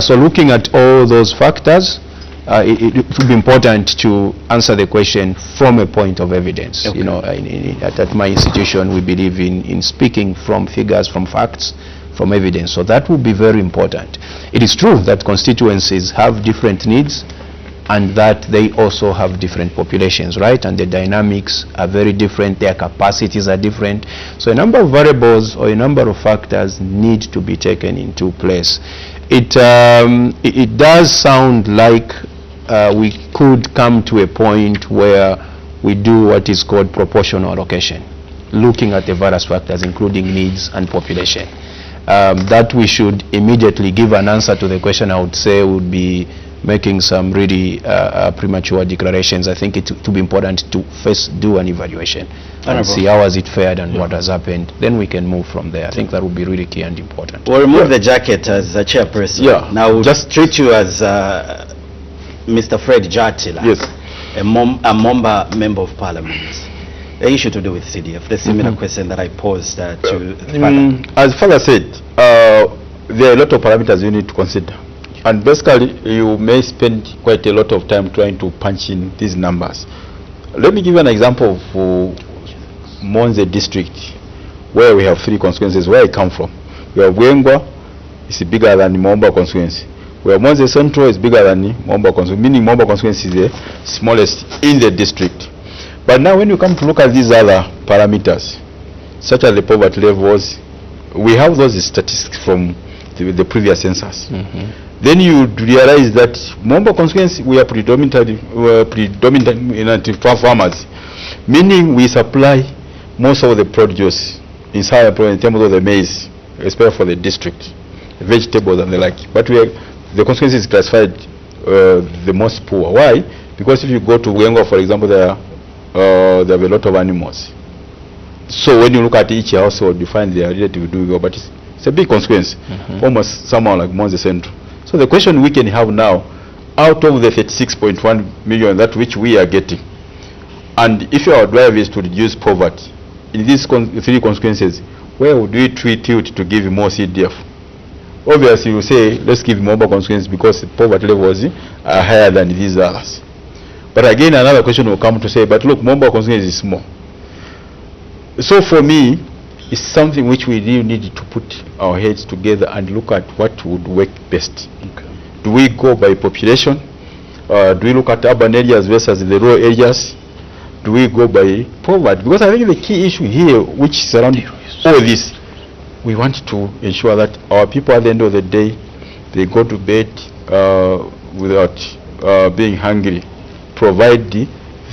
S3: So looking at all those factors, it would be important to answer the question from a point of evidence. Okay. You know, at my institution, we believe in speaking from figures, from facts, from evidence. So that would be very important. It is true that constituencies have different needs. and that they also have different populations, right? And the dynamics are very different, their capacities are different. So a number of variables or a number of factors need to be taken into place. It does sound like we could come to a point where we do what is called proportional allocation, looking at the various factors including needs and population. That we should immediately give an answer to the question, I would say, would be making some really premature declarations. I think it would be important to first do an evaluation and see how has it fared and what has happened. Then we can move from there. I think that would be really key and important.
S1: We'll remove the jacket as a chairperson.
S2: Yeah.
S1: Now we'll just treat you as Mr. Fred Jatila,
S2: yes,
S1: a member of Parliament. The issue to do with CDF, the similar question that I posed to Father.
S2: As Father said, there are a lot of parameters you need to consider. And basically, you may spend quite a lot of time trying to punch in these numbers. Let me give you an example of Monze district, where we have 3 constituencies, where I come from. We have Gwengwa, it's bigger than the Momba constituency. We have Monze Central, is bigger than the Momba constituency, meaning Momba constituency is the smallest in the district. But now when you come to look at these other parameters, such as the poverty levels, we have those statistics from the previous census. Then you realize that Momba constituency, we are predominantly farmers, meaning we supply most of the produce in terms of the maize, especially for the district, vegetables and the like. But the constituency is classified the most poor. Why? Because if you go to Wengo, for example, there have a lot of animals. So when you look at each household, you find they are relatively doing well, but it's a big constituency, almost somehow like Monze Central. So the question we can have now, out of the 36.1 million that which we are getting, and if our drive is to reduce poverty in these 3 constituencies, where would we treat it to give more CDF? Obviously, you say let's give more constituencies because the poverty levels are higher than these others. But again, another question will come to say, but look, Momba constituency is small. So for me, it's something which we really need to put our heads together and look at what would work best. Do we go by population? Do we look at urban areas versus the rural areas? Do we go by poverty? Because I think the key issue here, which surrounds all this, we want to ensure that our people at the end of the day, they go to bed without being hungry. Provide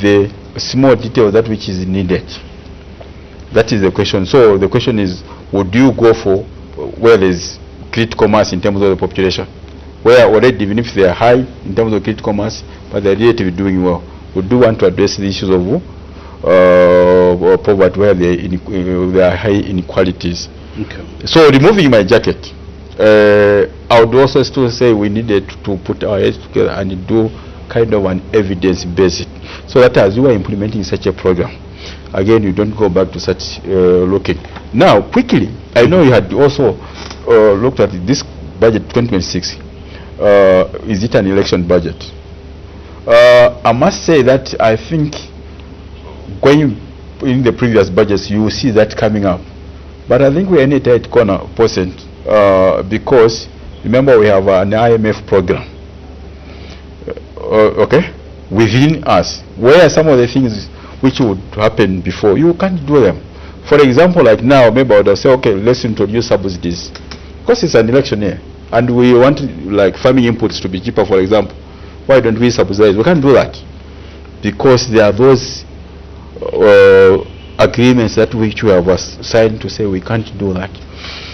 S2: the small details that which is needed. That is the question. So the question is, would you go for where there's critical mass in terms of the population, where already even if they are high in terms of critical mass, but they're relatively doing well? Would you want to address the issues of poverty where there are high inequalities? So removing my jacket, I would also still say we needed to put our heads together and do kind of an evidence-based, so that as you are implementing such a program, again, you don't go back to such looking. Now, quickly, I know you had also looked at this budget 2026. Is it an election budget? I must say that I think going in the previous budgets, you will see that coming up. But I think we are in a tight corner, because remember we have an IMF program. Okay, within us, where some of the things which would happen before, you can't do them. For example, like now, maybe I would say, okay, let's introduce subsidies, because it's an election year, and we want like farming inputs to be cheaper, for example. Why don't we subsidize? We can't do that, because there are those agreements that which we have signed to say we can't do that.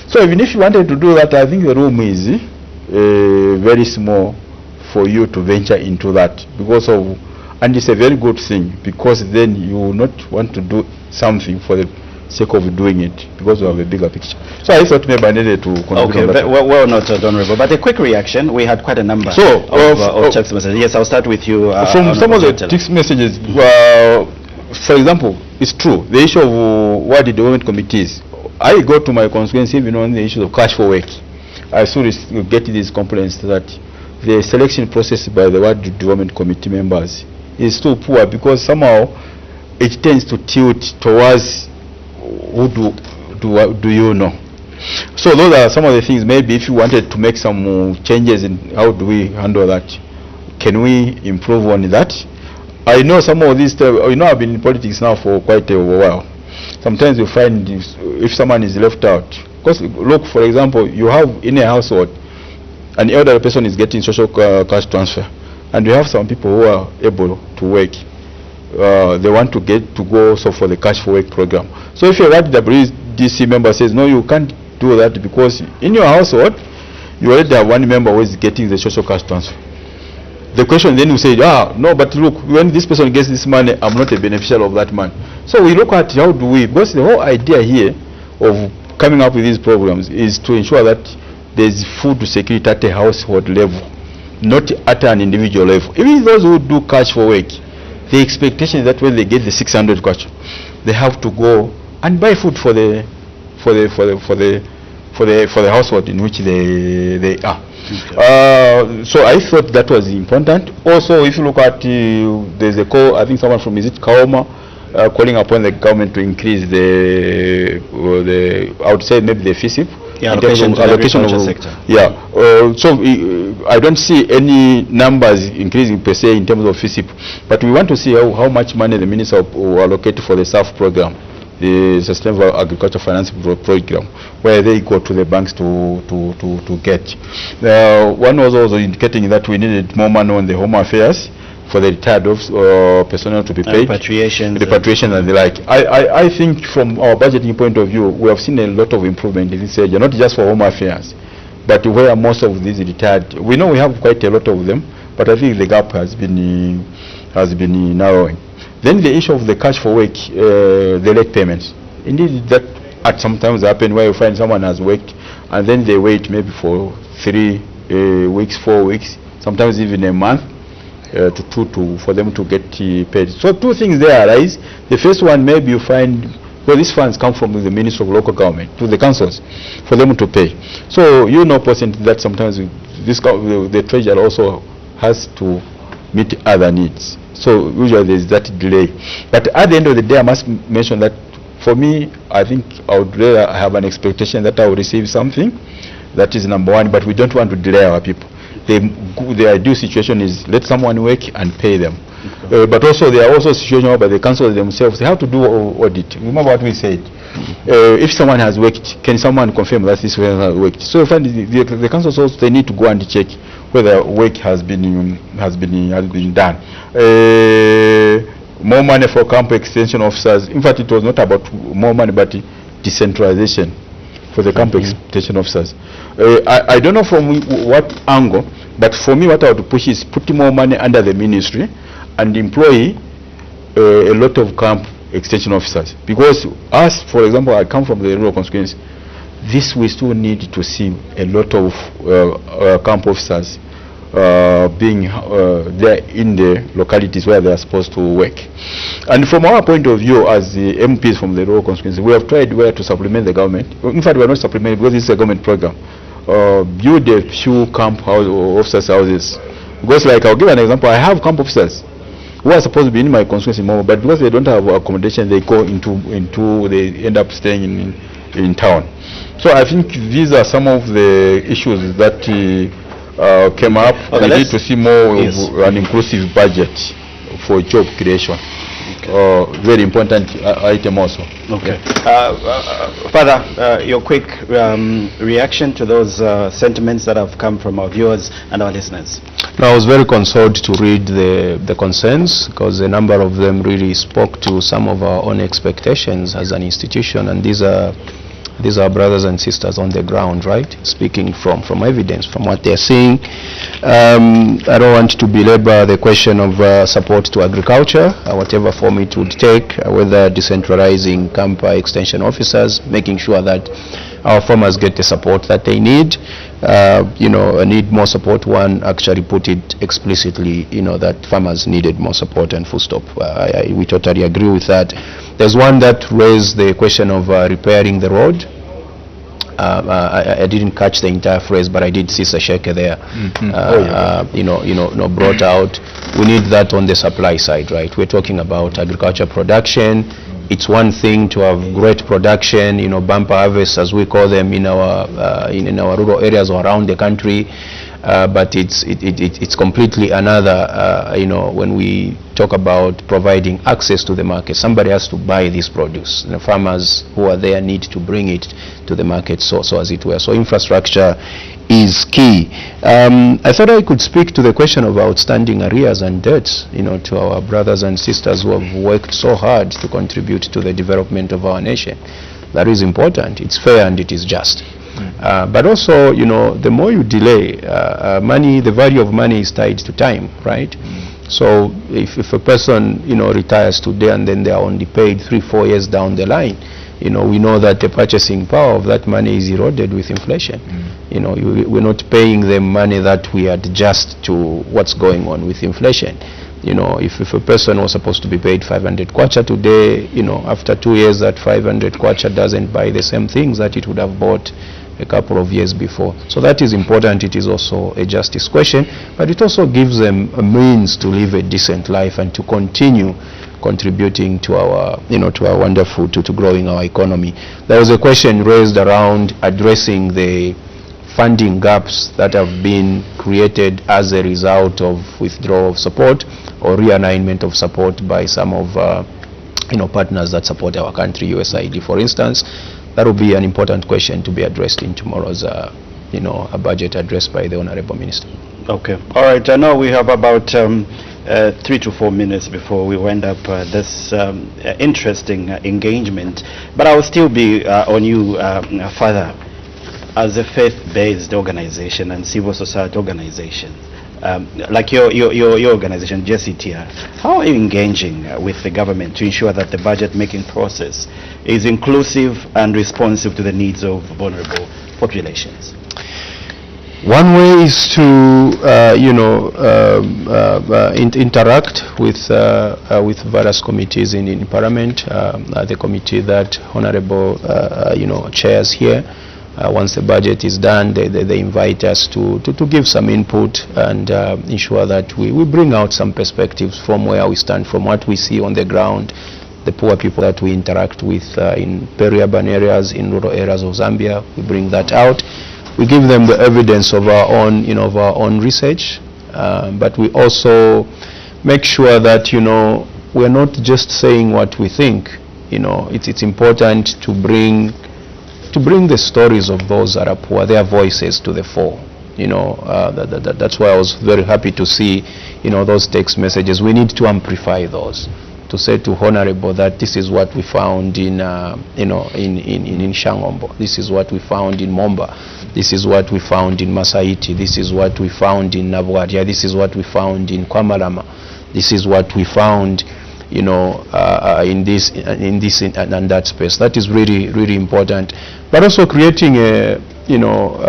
S2: So even if you wanted to do that, I think the room is very small for you to venture into that, because of, and it's a very good thing, because then you will not want to do something for the sake of doing it, because we have a bigger picture. So I thought maybe I needed to
S1: contribute. Okay, well noted, Honorable. But a quick reaction, we had quite a number of text messages. Yes, I'll start with you.
S2: From some of the text messages, for example, it's true, the issue of what the development committees, I go to my constituency even on the issue of cash for work. I still get these complaints that the selection process by the Ward Development Committee members is still poor, because somehow it tends to tilt towards who do you know. So those are some of the things. Maybe if you wanted to make some changes in how do we handle that, can we improve on that? I know some of these, I've been in politics now for quite a while. Sometimes you find if someone is left out. Because look, for example, you have in a household, an elderly person is getting social cash transfer, and you have some people who are able to work. They want to get to go also for the cash for work program. So if your WDC member says, no, you can't do that because in your household, you already have one member who is getting the social cash transfer. The question then you say, no, but look, when this person gets this money, I'm not a beneficiary of that money. So we look at how do we, because the whole idea here of coming up with these programs is to ensure that there's food security at a household level, not at an individual level. Even those who do cash for work, the expectation is that when they get the 600 cash, they have to go and buy food for the household in which they are. Okay. So I thought that was important. Also, if you look at there's a call, I think someone from Kaoma calling upon the government to increase the I would say maybe the FISIP.
S1: Yeah, allocation to the agriculture sector.
S2: Yeah. So I don't see any numbers increasing per se in terms of FISIP, but we want to see how much money the minister will allocate for the SAF program, the Sustainable Agriculture Financing Program, where they go to the banks to get. One was also indicating that we needed more money on the home affairs for the retired personnel to be paid. Repatriation and the like. I think from our budgeting point of view, we have seen a lot of improvement in this area, not just for home affairs, but where most of these retired, we know we have quite a lot of them, but I think the gap has been narrowing. Then the issue of the cash for work, the late payments. Indeed, that at sometimes happen where you find someone has worked and then they wait maybe for 3 weeks, 4 weeks, sometimes even a month for them to get paid. So two things there arise. The first one, maybe you find, well, these funds come from the Ministry of Local Government to the councils for them to pay. So you know personally that sometimes the treasurer also has to meet other needs. So usually there is that delay. But at the end of the day, I must mention that for me, I think I would rather have an expectation that I will receive something. That is number one, but we don't want to delay our people. The ideal situation is let someone work and pay them. Okay. But also there are also situations where the councils themselves, they have to do audit. Remember what we said. If someone has worked, can someone confirm that this person has worked? So find the councils also, they need to go and check whether work has been done. More money for camp extension officers. In fact, it was not about more money, but decentralization for the camp extension officers. I don't know from what angle, but for me what I would push is putting more money under the ministry and employ a lot of camp extension officers. Because us, for example, I come from the rural constituency, this we still need to see a lot of camp officers being there in the localities where they are supposed to work. And from our point of view as the MPs from the rural constituency, we have tried where to supplement the government. In fact, we are not supplementing because this is a government program. Build a few camp officers' houses. Because like, I'll give an example, I have camp officers who are supposed to be in my constituency more, but because they don't have accommodation, they go they end up staying in town. So I think these are some of the issues that came up. Okay, we need to see more of an inclusive budget for job creation. Okay. Very important item also.
S1: Okay. Father, your quick reaction to those sentiments that have come from our viewers and our listeners.
S3: No, I was very concerned to read the concerns because a number of them really spoke to some of our own expectations as an institution, and these are brothers and sisters on the ground, right? Speaking from evidence, from what they're seeing. I don't want to belabor the question of support to agriculture, whatever form it would take, whether decentralizing camp extension officers, making sure that our farmers get the support that they need. Need more support. One actually put it explicitly, that farmers needed more support, and full stop. We totally agree with that. There's one that raised the question of repairing the road. I didn't catch the entire phrase, but I did see Sasheke there. Brought out. We need that on the supply side, right? We're talking about agriculture production. It's one thing to have great production, bumper harvests as we call them in our rural areas or around the country, but it's completely another, you know, when we talk about providing access to the market. Somebody has to buy this produce. The farmers who are there need to bring it to the market, so as it were. So infrastructure is key. I thought I could speak to the question of outstanding arrears and debts, you know, to our brothers and sisters who have worked so hard to contribute to the development of our nation. That is important. It's fair and it is just. But also, you know, the more you delay, money, the value of money is tied to time, right? So if a person, you know, retires today and then they are only paid 3-4 years down the line, you know, we know that the purchasing power of that money is eroded with inflation. You know, we're not paying them money that we adjust to what's going on with inflation. You know, if a person was supposed to be paid 500 kwacha today, you know, after 2 years that 500 kwacha doesn't buy the same things that it would have bought a couple of years before. So that is important. It is also a justice question, but it also gives them a means to live a decent life and to continue contributing to our, you know, to our wonderful, to growing our economy. There was a question raised around addressing the funding gaps that have been created as a result of withdrawal of support or realignment of support by some of you know, partners that support our country, USAID for instance. That will be an important question to be addressed in tomorrow's you know, a budget address by the Honorable Minister. Okay.
S1: All right. I know we have about 3 to 4 minutes before we wind up this interesting engagement, but I will still be on you, Father, as a faith-based organization and civil society organization. Like your organization, JCTR, how are you engaging with the government to ensure that the budget-making process is inclusive and responsive to the needs of vulnerable populations?
S3: One way is to, you know, interact with various committees in Parliament. The committee that Honorable, you know, chairs here. Once the budget is done, they invite us to give some input and ensure that we bring out some perspectives from where we stand, from what we see on the ground, the poor people that we interact with in peri-urban areas, in rural areas of Zambia. We bring that out. We give them the evidence of our own, you know, of our own research, but we also make sure that, you know, we're not just saying what we think. You know, it's important to bring the stories of those that are poor, their voices to the fore. You know, that's why I was very happy to see, you know, those text messages. We need to amplify those, to say to Honorable that this is what we found in, you know, in Shangombo. This is what we found in Momba. This is what we found in Masaiti. This is what we found in Nabwadia. This is what we found in Kwamalama. This is what we found, you know, in this and that space. That is really, really important. But also creating a, you know,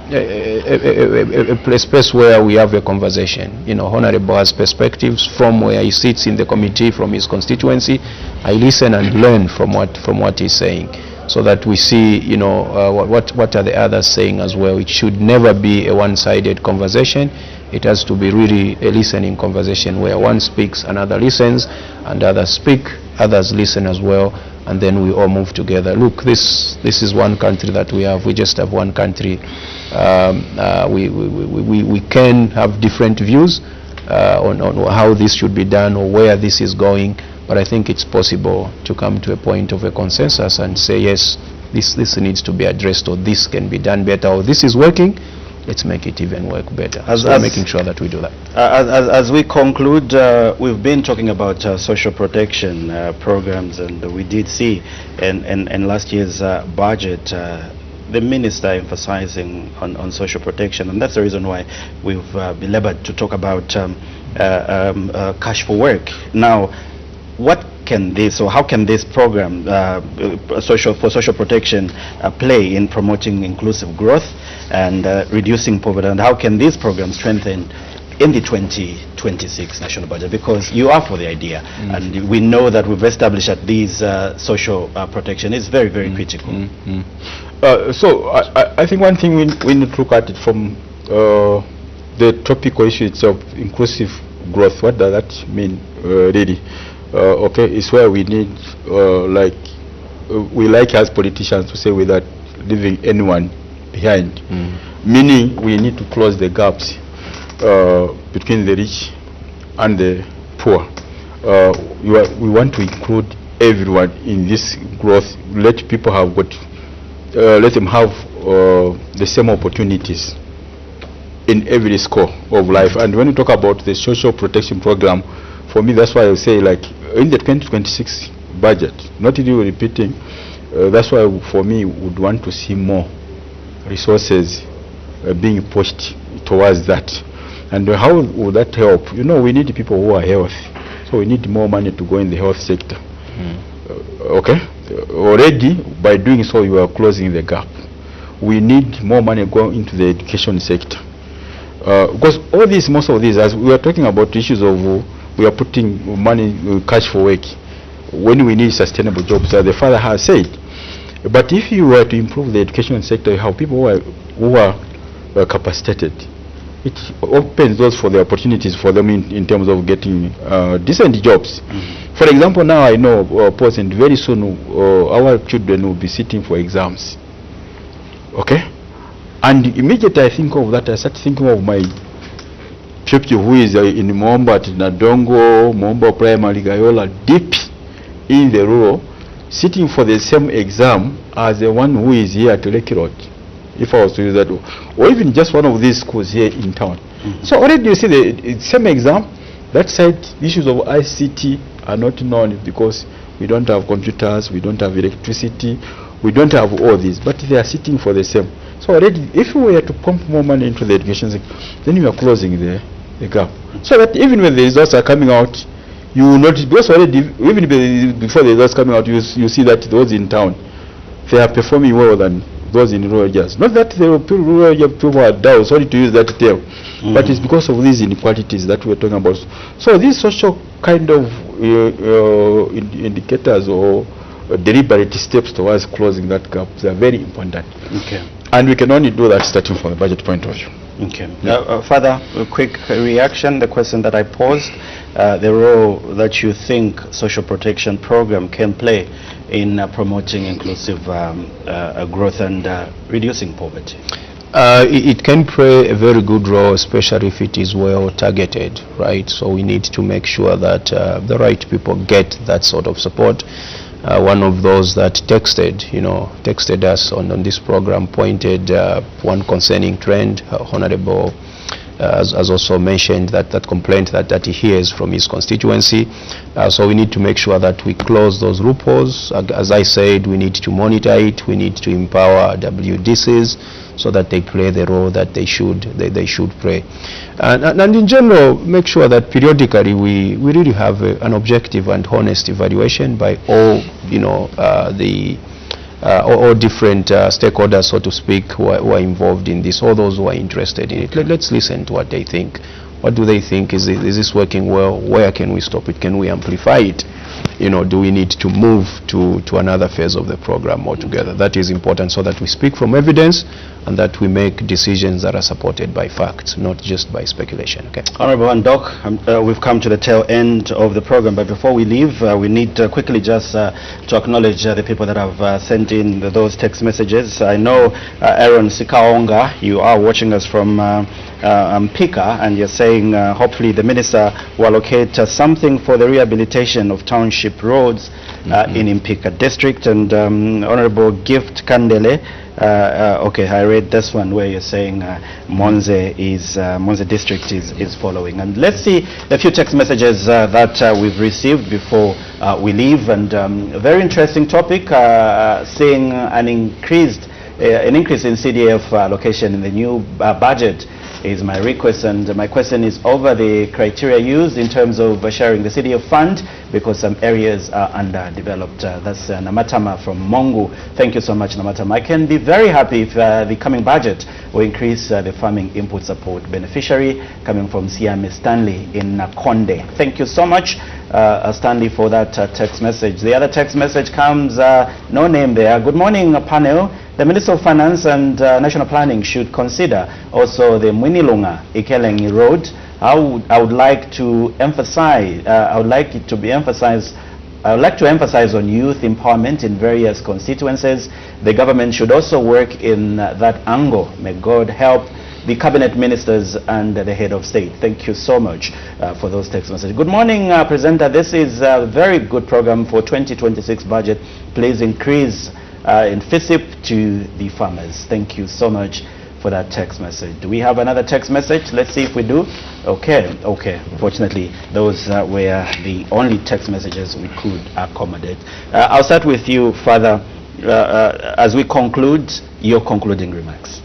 S3: a space where we have a conversation. You know, Honorable has perspectives from where he sits in the committee, from his constituency. I listen and learn from what he's saying, so that we see, you know, what are the others saying as well. It should never be a one-sided conversation. It has to be really a listening conversation where one speaks, another listens, and others speak, others listen as well, and then we all move together. Look, this is one country that we have. We just have one country. We can have different views on how this should be done or where this is going, but I think it's possible to come to a point of a consensus and say, yes, this needs to be addressed, or this can be done better, or this is working. Let's make it even work better. So making sure that we do that.
S1: As we conclude, we've been talking about social protection programs, and we did see in last year's budget the minister emphasizing on social protection, and that's the reason why we've belabored to talk about cash for work. Now, what can this, or how can this program social protection play in promoting inclusive growth and reducing poverty, and how can this program strengthen in the 2026 national budget? Because you are for the idea, and we know that we've established that these social protection is very, very critical.
S2: So I think one thing we need to look at it from the topical issue itself, inclusive growth. What does that mean really? Okay, it's where we need, we like as politicians to say without leaving anyone behind. meaning we need to close the gaps between the rich and the poor. We want to include everyone in this growth. Let people have let them have the same opportunities in every score of life. And when you talk about the social protection program, for me, that's why I say, like, in the 2026 budget, not really repeating, that's why for me would want to see more resources being pushed towards that. And how would that help? You know, we need people who are healthy, so we need more money to go in the health sector. Okay, already by doing so you are closing the gap. We need more money going into the education sector, because all these, most of these, as we are talking about issues of we are putting money, cash for work, when we need sustainable jobs, as the father has said. But if you were to improve the education sector, you have people who are capacitated. It opens doors for the opportunities for them in terms of getting decent jobs. For example, now I know, and very soon our children will be sitting for exams. Okay? And immediately I think of that, I start thinking of my pupil who is in Momba at Nadongo, Momba Primary, Gayola, deep in the rural, sitting for the same exam as the one who is here at Electoral, if I was to use that, or even just one of these schools here in town. So already you see the same exam, that side issues of ICT are not known because we don't have computers, we don't have electricity, we don't have all these, but they are sitting for the same. So already, if we were to pump more money into the education sector, then we are closing the gap. So that even when the results are coming out, you will not, because already, even before the results coming out, you see that those in town, they are performing well than those in rural areas. Not that the rural area people are down, sorry to use that term, but it's because of these inequalities that we're talking about. So these social kind of indicators or deliberate steps towards closing that gap, they are very important.
S1: Okay.
S2: And we can only do that starting from the budget point of view.
S1: Okay. Father, a quick reaction, the question that I posed, the role that you think social protection program can play in promoting inclusive growth and reducing poverty.
S3: It can play a very good role, especially if it is well targeted, right? So we need to make sure that the right people get that sort of support. One of those that texted us on this program pointed one concerning trend. Honorable has also mentioned that complaint that he hears from his constituency. So we need to make sure that we close those loopholes. As I said, we need to monitor it. We need to empower WDCs so that they play the role that they should play. And in general, make sure that periodically we really have an objective and honest evaluation by all all different stakeholders, so to speak, who are involved in this, all those who are interested in it. Let's listen to what they think. What do they think? Is this working well? Where can we stop it? Can we amplify it? Do we need to move to another phase of the program altogether? That is important, so that we speak from evidence and that we make decisions that are supported by facts, not just by speculation. Okay.
S1: Honorable Doc, we've come to the tail end of the program, but before we leave, we need quickly just to acknowledge the people that have sent in those text messages. I know Aaron Sikaonga, you are watching us from Mpika, and you're saying hopefully the minister will allocate something for the rehabilitation of township roads in Mpika district. And Honorable Gift Kandele, okay, I read this one where you're saying Monze district is following. And let's see a few text messages that we've received before we leave. And a very interesting topic, seeing an increase in CDF allocation in the new budget is my request, and my question is over the criteria used in terms of sharing the CDF fund, because some areas are underdeveloped. That's Namatama from Mongu. Thank you so much, Namatama. I can be very happy if the coming budget will increase the farming input support beneficiary, coming from Siame Stanley in Nakonde. Thank you so much, Stanley, for that text message. The other text message comes, no name there. Good morning, panel. The Minister of Finance and National Planning should consider also the Mwinilunga Ikelengi Road. I would like to emphasize, I would like to emphasize on youth empowerment in various constituencies. the government should also work in that angle. May God help the cabinet ministers and the head of state. Thank you so much for those text messages. Good morning, presenter. This is a very good program for 2026 budget. Please increase in FISIP to the farmers. Thank you so much for that text message. Do we have another text message? Let's see if we do. Okay. Fortunately, those were the only text messages we could accommodate. I'll start with you, Father, as we conclude, your concluding remarks.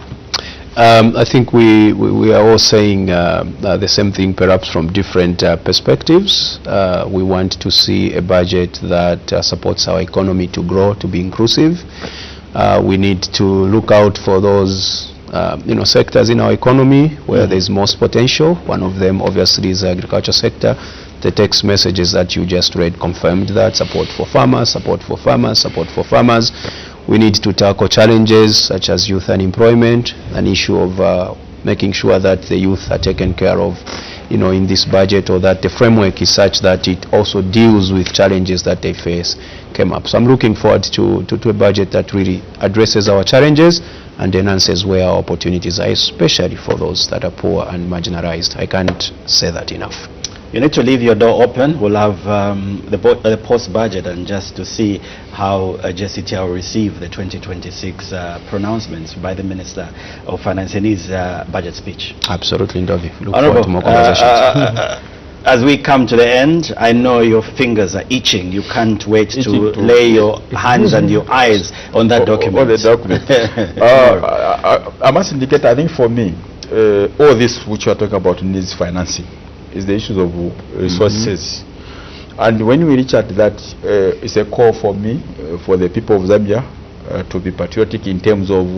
S3: I think we are all saying the same thing, perhaps from different perspectives. We want to see a budget that supports our economy to grow, to be inclusive. We need to look out for those sectors in our economy where there's most potential. One of them obviously is the agriculture sector. The text messages that you just read confirmed that. Support for farmers, support for farmers, support for farmers. We need to tackle challenges such as youth unemployment, an issue of making sure that the youth are taken care of in this budget, or that the framework is such that it also deals with challenges that they face came up. So I'm looking forward to a budget that really addresses our challenges and enhances where our opportunities are, especially for those that are poor and marginalized. I can't say that enough.
S1: You need to leave your door open. We'll have the post-budget, and just to see how JCTR will receive the 2026 pronouncements by the Minister of Finance in his budget speech.
S3: Absolutely, Ndovi. Look forward to more conversations.
S1: As we come to the end, I know your fingers are itching. You can't wait to lay your hands and your eyes on that document.
S2: On the document. I must indicate, I think for me, all this which you are talking about needs financing. Is the issues of resources. And when we reach at that, it's a call for me, for the people of Zambia, to be patriotic in terms of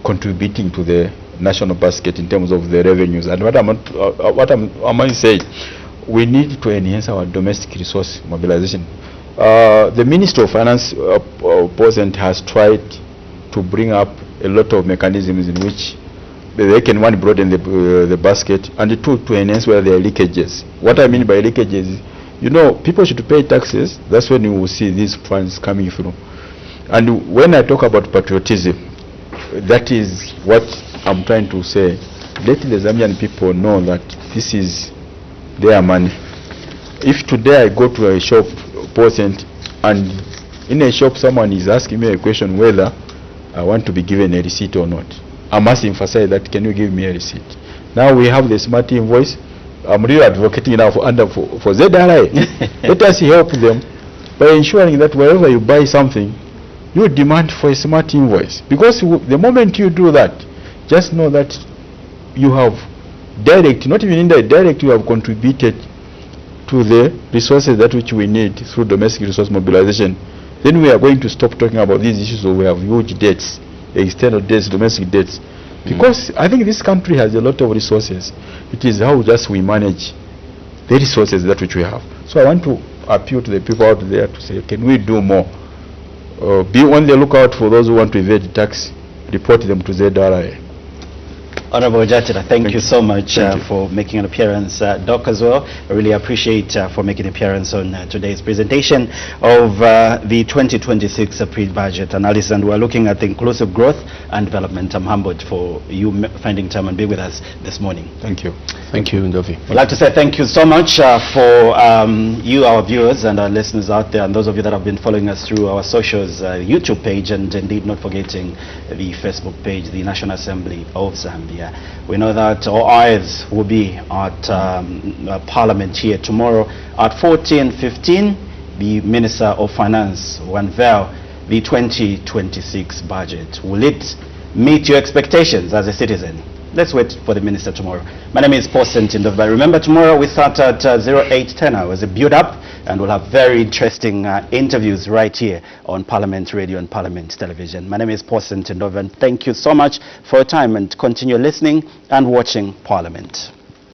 S2: contributing to the national basket in terms of the revenues. And what I'm saying, we need to enhance our domestic resource mobilization. The Minister of Finance President has tried to bring up a lot of mechanisms in which they can, one, broaden the basket, and two, to enhance where there are leakages. What I mean by leakages is, people should pay taxes. That's when you will see these funds coming through. And when I talk about patriotism, that is what I'm trying to say. Let the Zambian people know that this is their money. If today I go to a shop, and in a shop someone is asking me a question whether I want to be given a receipt or not, I must emphasize that, can you give me a receipt? Now we have the smart invoice. I'm really advocating now for ZRI. Let us help them by ensuring that wherever you buy something, you demand for a smart invoice. Because the moment you do that, just know that you have direct, not even indirect, you have contributed to the resources that which we need through domestic resource mobilization. Then we are going to stop talking about these issues where we have huge debts, external debts, domestic debts, because I think this country has a lot of resources. It is how just we manage the resources that which we have. So I want to appeal to the people out there to say, can we do more? Be on the lookout for those who want to evade tax. Report them to ZRI.
S1: Honorable Jatira, thank you so much for making an appearance. Doc as well, I really appreciate for making an appearance on today's presentation of the 2026 pre-budget analysis, and we're looking at inclusive growth and development. I'm humbled for you finding time and being with us this morning.
S2: Thank you.
S3: Thank you, Ndovi.
S1: I'd like to say thank you so much for you, our viewers and our listeners out there, and those of you that have been following us through our socials, YouTube page, and indeed not forgetting the Facebook page, the National Assembly of Zambia. We know that our eyes will be at Parliament here tomorrow at 14:15. The Minister of Finance will unveil the 2026 budget. Will it meet your expectations as a citizen? Let's wait for the Minister tomorrow. My name is Paul Sentindov, but remember, tomorrow we start at 08:10 hours, a build-up, and we'll have very interesting interviews right here on Parliament Radio and Parliament Television. My name is Paul Sentindov, and thank you so much for your time, and continue listening and watching Parliament.